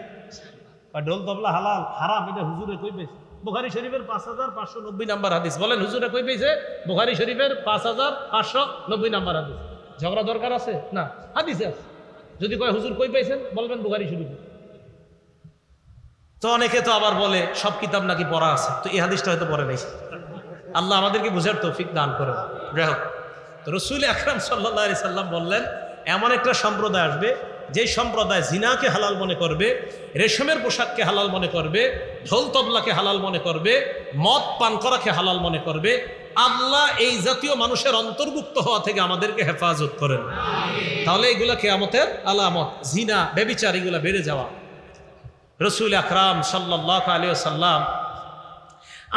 ঢোল তবলা হালাল হারাম, এটা হুজুরে কই পেয়েছে? বুখারী শরীফের 5590 নাম্বার হাদিস। বলেন হুজুরে কই পেয়েছে? বুখারী শরীফের 5590 নাম্বার হাদিস। ঝগড়া দরকার আছে না? হাদিসে আছে। যদি কয় হুজুর কই পেয়েছেন, বলবেন বুখারী শরীফে। তো অনেকে তো আবার বলে সব কিতাব নাকি পড়া আছে, তো এই হাদিসটা হয়তো পড়ে নাই। আল্লাহ আমাদেরকে বুঝার তৌফিক দান করেন। যাই হোক, তো রাসূল আকরাম সাল্লাল্লাহু আলাইহি সাল্লাম বললেন এমন একটা সম্প্রদায় আসবে যে সম্প্রদায় জিনাকে হালাল মনে করবে, রেশমের পোশাককে হালাল মনে করবে, ঢোল তবলাকে হালাল মনে করবে, মদ পান করাকে হালাল মনে করবে। আল্লাহ এই জাতীয় মানুষের অন্তর্ভুক্ত হওয়া থেকে আমাদেরকে হেফাজত করেন। তাহলে এগুলা কিয়ামতের আলামত, জিনা ব্যভিচার এগুলা বেড়ে যাওয়া। রাসূল আকরাম সাল্লাল্লাহু আলাইহি ওয়াসাল্লাম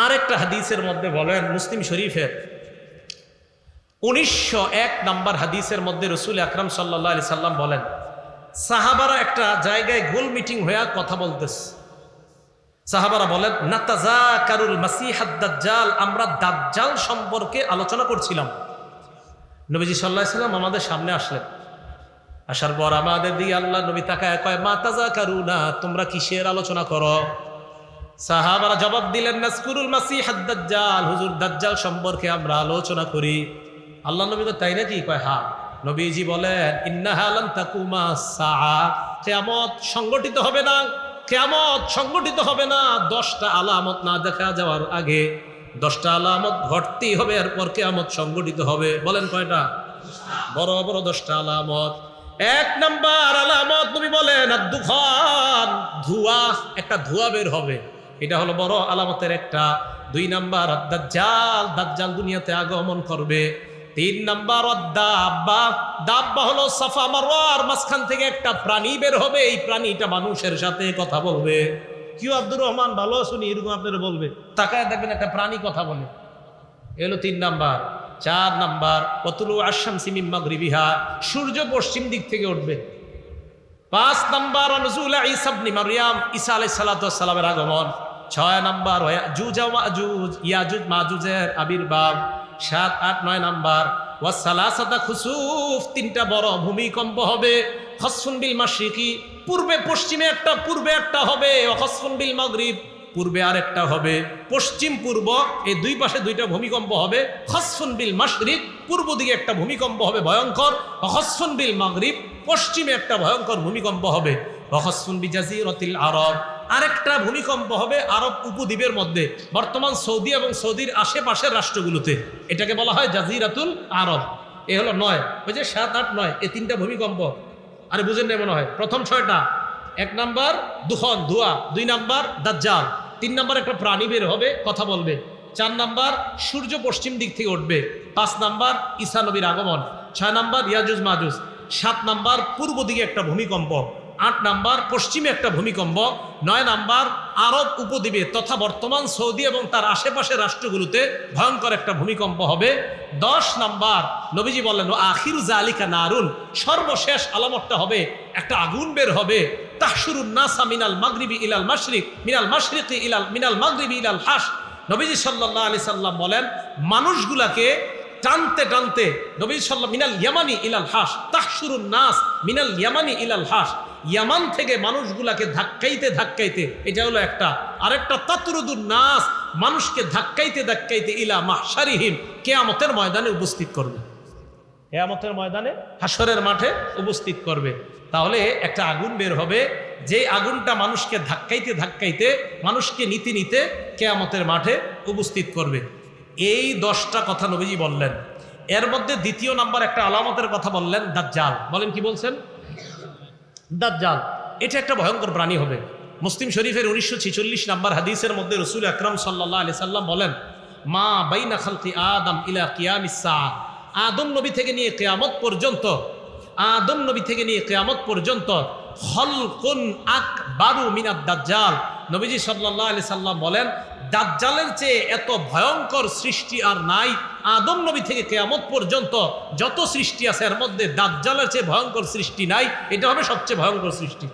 আরেকটা হাদিসের মধ্যে বলেন, মুসলিম শরীফের 1901 নম্বর হাদিসের মধ্যে রাসূল আকরাম সাল্লাল্লাহু আলাইহি সাল্লাম বলেন, সাহাবারা একটা জায়গায় গোল মিটিং হয়ে কথা বলতেছে। সাহাবারা বলেন, নাতাযাকারুল মাসিহাদ দাজ্জাল, আমরা দাজ্জাল সম্পর্কে আলোচনা করছিলাম। নবীজি সাল্লাল্লাহু আলাইহি সাল্লাম আমাদের সামনে আসলেন। আসার পর আমাদের দিকে আল্লাহ নবী তাকায় কয়, মা তাযাকারুনা, তোমরা কিসের আলোচনা করো? সাহাবারা জবাব দিলেন, নাজকুরুল মাসিহাদ দাজ্জাল, হুজুর দাজ্জাল সম্পর্কে আমরা আলোচনা করি। আল্লাহ নবী তো তাই নাকি? কয় হ্যাঁ। নবীজি বলেন, ইন্নাহা লান তাকুমা সাআ, কিয়ামত সংগঠিত হবে না, কিয়ামত সংগঠিত হবে না 10টা আলামত না দেখা যাওয়ার আগে। 10টা আলামত ঘটতেই হবে, এরপর কিয়ামত সংগঠিত হবে। বলেন কয়টা? বড় বড় 10টা আলামত। 1 নাম্বার আলামত নবী বলেন, আদ-দুখান, ধোঁয়া, একটা ধোঁয়া বের হবে, এটা হলো বড় আলামতের একটা। 2 নাম্বার আদ-দাজ্জাল, দাজ্জাল দুনিয়াতে আগমন করবে। 3 নাম্বার আদ-দাব্বা, দাব্বা হলো সাফা মারওয়ার মাঝখান থেকে একটা প্রাণী বের হবে, এই প্রাণীটা মানুষের সাথে কথা বলবে। কিউ আব্দুর রহমান ভালো শুনি, এরকম আপনারা বলবে, তাকায় দেখবেন একটা প্রাণী কথা বলে। এলো 3 নাম্বার। 4 নাম্বার ওয়াতুলু আশ-শামসি মিন মাগরিবিহা, সূর্য পশ্চিম দিক থেকে উঠবে। 5 নাম্বার নুজুল ঈসা ইবনে মারইয়াম, ঈসা আলাইহিস সালাতু ওয়াস সালামের আগমন। 6 নাম্বার ইয়াজুজ ওয়া মাজুজ, ইয়াজুজ মাজুজের আবির্ভাব। 7, 8, 9 নাম্বার ওয়াসালাসাতা খুসুফ, 3টা বড় ভূমিকম্প হবে। খসফুন বিল মাশরিকি, পূর্বে পশ্চিমে একটা, পূর্বে একটা হবে। খসফুন বিল মাগরিব, পূর্বে আরেকটা হবে। পশ্চিম পূর্ব এই 2 পাশে 2টা ভূমিকম্প হবে। খসফুন বিল মাশরিক, পূর্ব দিকে একটা ভূমিকম্প হবে ভয়ঙ্কর। খসফুন বিল মাগরিব, পশ্চিমে একটা ভয়ঙ্কর ভূমিকম্প হবে। খসফুন বিজাজিরাতিল আরব, আরেকটা ভূমিকম্প হবে আরব উপদ্বীপের মধ্যে, বর্তমান সৌদি এবং সৌদির আশেপাশের রাষ্ট্রগুলোতে। এটাকে বলা হয় জাজিরাতুল আরব। এ হলো 9, ওই যে 7, 8, 9, এই 3টা ভূমিকম্প। আরে বুঝেন না মনে হয়? প্রথম 6টা। 1 নাম্বার দুখন, ধোঁয়া। 2 নাম্বার দাজ্জাল। 3 নাম্বার একটা প্রাণী বের হবে, কথা বলবে। 4 নাম্বার সূর্য পশ্চিম দিক থেকে উঠবে। 5 নাম্বার ঈসা নবীর আগমন। 6 নাম্বার ইয়াজুজ মাজুজ। 7 নাম্বার পূর্ব দিকে একটা ভূমিকম্প। 8 নাম্বার পশ্চিমে একটা ভূমিকম্প। 9 নাম্বার আরব উপদ্বীপে তথা বর্তমান সৌদি এবং তার আশেপাশের রাষ্ট্রগুলোতে ভয়ঙ্কর একটা ভূমিকম্প হবে। 10 নাম্বার নবীজি বললেন, আখিরু যালিকা নারুন, সর্বশেষ আলামতটা হবে একটা আগুন বের হবে। তাহশুরুন নাসা মিনাল মাগরিবি ইলাল মাশরিক, মিনাল মাশরিকি ইলাল মিনাল মাগরিবি ইলাল হাস। নবীজি সাল্লাল্লাহু আলাইহি সাল্লাম বলেন, মানুষগুলাকে টানতে টানতে নবী সাল্লাল্লাহু মিনাল ইয়ামানি ইলাল হাস, তাহশুরুন নাস মিনাল ইয়ামানি ইলাল হাস, ইয়ামান থেকে মানুষগুলাকে ধাক্কাইতে ধাক্কাইতে, এটা হলো একটা। আরেকটা তাতরুদুন নাস, মানুষকে ধাক্কাইতে ধাক্কাইতে ইলা মাহশারিহিম, কিয়ামতের ময়দানে উপস্থিত করবে। কিয়ামতের ময়দানে, হাসরের মাঠে উপস্থিত করবে। তাহলে একটা আগুন বের হবে, যে আগুনটা মানুষকে ধাক্কাইতে ধাক্কাইতে, মানুষকে নিতে নিতে কিয়ামতের মাঠে উপস্থিত করবে। এই 10টা কথা নবীজি বললেন। এর মধ্যে 2 নাম্বার একটা আলামতের কথা বললেন, দাজ্জাল। বলেন কি বলছেন? দাজ্জাল এটা একটা ভয়ঙ্কর প্রাণী হবে। মুসলিম শরীফের 1946 নাম্বার হাদিসের মধ্যে রাসূল আকরাম সাল্লাল্লাহু আলাইহি সাল্লাম বলেন, মা বাইনা খালকি আদম ইলা কিয়ামিস সাআ, আদম নবী থেকে নিয়ে কিয়ামত পর্যন্ত, আদম নবী থেকে নিয়ে কিয়ামত পর্যন্ত খলকুন আকবারু মিনাদ দাজ্জাল। নবীজি সাল্লাল্লাহু আলাইহি সাল্লাম বলেন, দাজ্জালের চেয়ে এত ভয়ঙ্কর সৃষ্টি আর নাই। আদম নবী থেকে কিয়ামত পর্যন্ত যত সৃষ্টি আছে এর মধ্যে দাজ্জালের চেয়ে ভয়ঙ্কর সৃষ্টি নাই। এটা হবে সবচেয়ে ভয়ঙ্কর সৃষ্টি।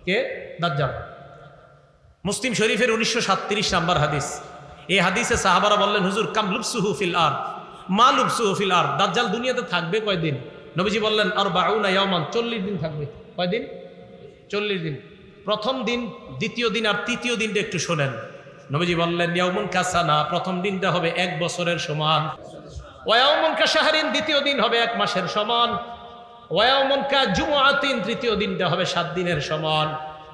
কে? দাজ্জাল। মুসলিম শরীফের 1937 নাম্বার হাদিস। এই হাদিসে সাহাবারা বললেন, হুজুর কাম লুবসুহু ফিল আরদ, মা লুবসুহু ফিল আরদ, দাজ্জাল দুনিয়াতে থাকবে কয়দিন? নবীজি বললেন, আরবাউনা ইয়াওমান, 40 দিন থাকবে। কয়দিন? 40 দিন। প্রথম দিন, দ্বিতীয় দিন আর তৃতীয় দিনটা একটু শোনেন। নবীজি বললেন, ইয়াউমুন কাসানা, প্রথম দিনটা হবে 1 বছরের সমান। ওয়ায়াউমুন কাশাহরিন, দ্বিতীয় দিন হবে 1 মাসের সমান। ওয়ায়াউমুন কাজুমআতিন, তৃতীয় দিনটা হবে 7 দিনের সমান।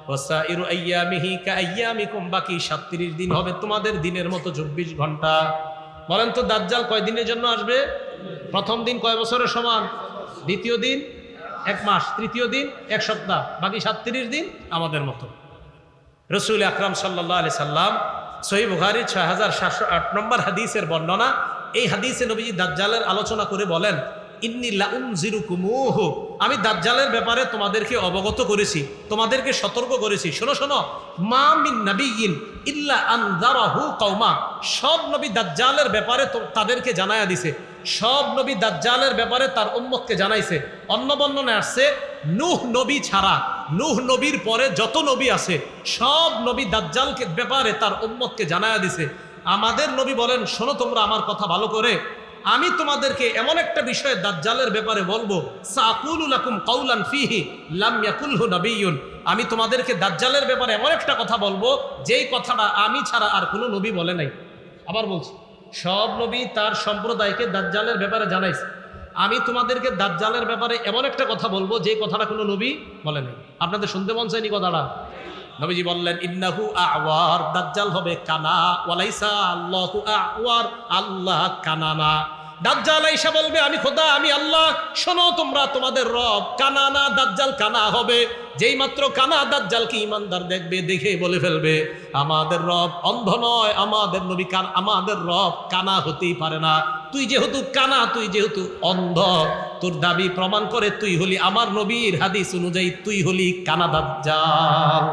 ওয়াসাইরু আইয়ামিহি কাআইয়ামিকুম, বাকি 37 দিন হবে তোমাদের দিনের মতো 24 ঘন্টা। বলেন তো দাজ্জাল কয় দিনের জন্য আসবে? প্রথম দিন কয় বছরের সমান? দ্বিতীয় দিন 1 মাস, তৃতীয় দিন 1 সপ্তাহ, বাকি 37 দিন আমাদের মতো। রাসূল আকরাম সাল্লাল্লাহু আলাইহি সাল্লাম সহিহ বুখারী 6708 নম্বর হাদিসের বর্ণনা। এই হাদিসে নবীজি দাজ্জালের আলোচনা করে বলেন, ইন্নী লা উনজিরুকুমুহু, আমি দাজ্জালের ব্যাপারে তোমাদেরকে অবগত করেছি, তোমাদেরকে সতর্ক করেছি। শোনো শোনো, মা মিন নাবিয়্যিন ইল্লা আনযারাহু কওমা, সব নবী দাজ্জালের ব্যাপারে তাদেরকে জানায়া দিছে, সব নবী দাজ্জালের ব্যাপারে তার উম্মতকে জানাইছে। অন্য বর্ণনায় আসছে নূহ নবী ছাড়া, নূহ নবীর পরে যত নবী আছে সব নবী দাজ্জালকে ব্যাপারে তার উম্মতকে জানায়া দিছে। আমাদের নবী বলেন, শোনো তোমরা আমার কথা ভালো করে, আমি তোমাদেরকে এমন একটা বিষয়ে দাজ্জালের ব্যাপারে বলবো, সাকুলু লাকুম কাউলান ফিহি লাম ইয়াকুলহু নাবিয়্যুন, আমি তোমাদেরকে দাজ্জালের ব্যাপারে এমন একটা কথা বলবো যেই কথাটা আমি ছাড়া আর কোনো নবী বলে নাই। আবার বলছি, সব নবী তার সম্প্রদায়কে দাজ্জালের ব্যাপারে জানাইছে, আমি তোমাদেরকে দাজ্জালের ব্যাপারে এমন একটা কথা বলবো যে কথাটা কোনো নবী বলে নাই। আপনাদের শুনতে মন চায়নি কথাটা? নবীজি বললেন, ইন্নাহু আওয়ার, দাজ্জাল হবে কানা, ওয়ালাইসা আল্লাহু আওয়ার, আল্লাহ কানা না। দাজ্জাল আইসা বলবে আমি খোদা, আমি আল্লাহ। শোনো তোমরা, তোমাদের রব কানা না, দাজ্জাল কানা হবে। যেই মাত্র কানা দাজ্জালকে ইমানদার দেখবে, দেখে বলে ফেলবে আমাদের রব অন্ধ নয়, আমাদের নবী আমাদের রব কানা হতেই পারে না। তুই যেহেতু কানা, তুই যেহেতু অন্ধ, তোর দাবি প্রমাণ করে তুই হলি আমার নবীর হাদিস অনুযায়ী তুই হলি কানা দাজ্জাল।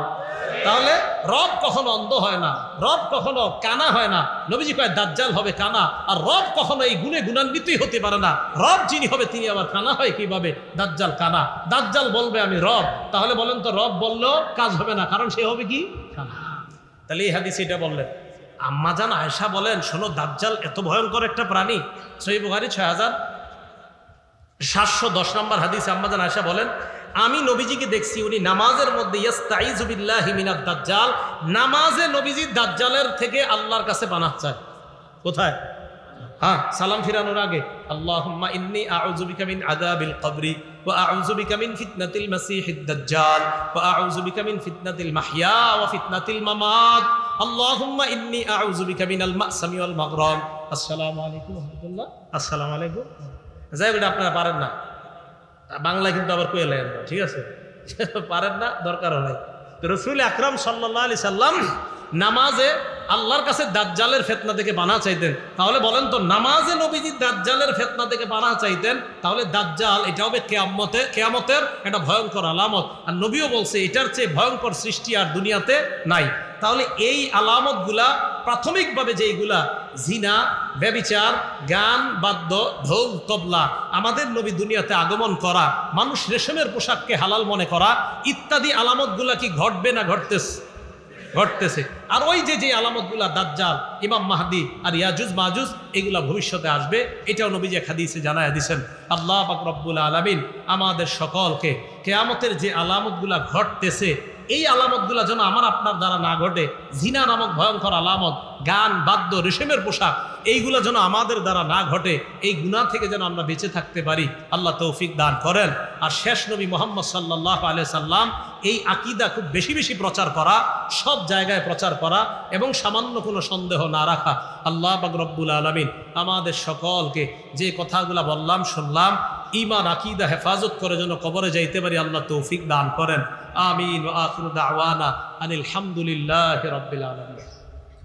তাহলে রব কখনো অন্ধ হয় না, রব কখনো কানা হয় না। নবীজি কয় দাজ্জাল হবে কানা, আর রব কখনো এই গুণে গুণান্বিতই হতে পারে না। রব যিনি হবে তিনি আবার কানা হয় কিভাবে? দাজ্জাল কানা। দাজ্জাল বলবে আমি রব, তাহলে বলেন তো রব বললেও কাজ হবে না, কারণ সে হবে কি? কানা। তাহলে এই হাদিস এটা বললেন। আম্মাজান আয়েশা বলেন, শোনো দাজ্জাল এত ভয়ঙ্কর একটা প্রাণী। সহিহ বুখারী 6710 নম্বর হাদিস। আম্মাজান আয়েশা বলেন, আমি নবীজিকে দেখছি, উনি নামাজের মধ্যে ইস্তাইযু বিল্লাহি মিনাদ দাজ্জাল, নামাজে নবীজি দাজ্জালের থেকে আল্লাহর কাছে পানাহ চায়। কোথায়? হ্যাঁ, সালাম ফিরানোর আগে আল্লাহুম্মা ইন্নী আউযু বিকা মিন আযাবিল কবরি ওয়া আউযু বিকা মিন ফিতনাতিল মাসীহিদ দাজ্জাল ওয়া আউযু বিকা মিন ফিতনাতিল মাহইয়া ওয়া ফিতনাতিল মামাত আল্লাহুম্মা ইন্নী আউযু বিকা মিনাল মা'সামি ওয়াল মাগরাম। আসসালামু আলাইকুম ওয়া রাহমাতুল্লাহ। আসসালামু আলাইকুম। যাই হোক, আপনারা পারেন না বাংলা, কিন্তু আবার কয়ে লেন না, ঠিক আছে? পারেন না, দরকারও নাই। তো রাসূল আকরাম সাল্লাল্লাহু আলাইহি সাল্লাম নামাজে আল্লাহর কাছে দাজ্জালের ফিতনা থেকে পানাহ চাইতেন। তাহলে বলেন তো, নামাজে নবীজি দাজ্জালের ফিতনা থেকে পানাহ চাইতেন, তাহলে দাজ্জাল এটা হবে কিয়ামতের একটা ভয়ঙ্কর আলামত। আর নবীও বলছে এটার চেয়ে ভয়ঙ্কর সৃষ্টি আর দুনিয়াতে নাই। তাহলে এই আলামতগুলা প্রাথমিকভাবে যেইগুলা, জিনা, ব্যভিচার, গান, বাদ্য, ঢোল, তবলা, আমাদের নবী দুনিয়াতে আগমন করা, মানুষ রেশমের পোশাককে হালাল মনে করা, ইত্যাদি আলামতগুলা কি ঘটবে না ঘটতেছে? আর ওই যে আলামতগুলা দাজ্জাল, ইমাম মাহদি আর ইয়াজুজ মাজুজ, এগুলা ভবিষ্যতে আসবে, এটাও নবী যে হাদিসে জানায়া দিয়েছেন। আল্লাহ পাক রব্বুল আলামিন আমাদের সকলকে কিয়ামতের যে আলামতগুলা ঘটতেছে, এই আলামতগুলা যেন আমার আপনার দ্বারা না ঘটে। জিনা নামক ভয়ঙ্কর আলামত, গান, বাদ্য, রেশমের পোশাক, এইগুলো যেন আমাদের দ্বারা না ঘটে। এই গুনাহ থেকে যেন আমরা বেঁচে থাকতে পারি, আল্লাহ তৌফিক দান করেন। আর শেষ নবী মুহাম্মদ সাল্লাল্লাহু আলাইহি সাল্লাম এই আকীদা খুব বেশি বেশি প্রচার করা, সব জায়গায় প্রচার করা এবং সামান্য কোনো সন্দেহ না রাখা। আল্লাহ পাক রব্বুল আলামিন আমাদের সকলকে যে কথাগুলো বললাম, শুনলাম, ঈমান আকীদা হেফাজত করে যেন কবরে যাইতে পারি, আল্লাহ তৌফিক দান করেন। আমিন। ওয়া আখিরু দাওয়ানা আনিল হামদুলিল্লাহি রাব্বিল আলামিন।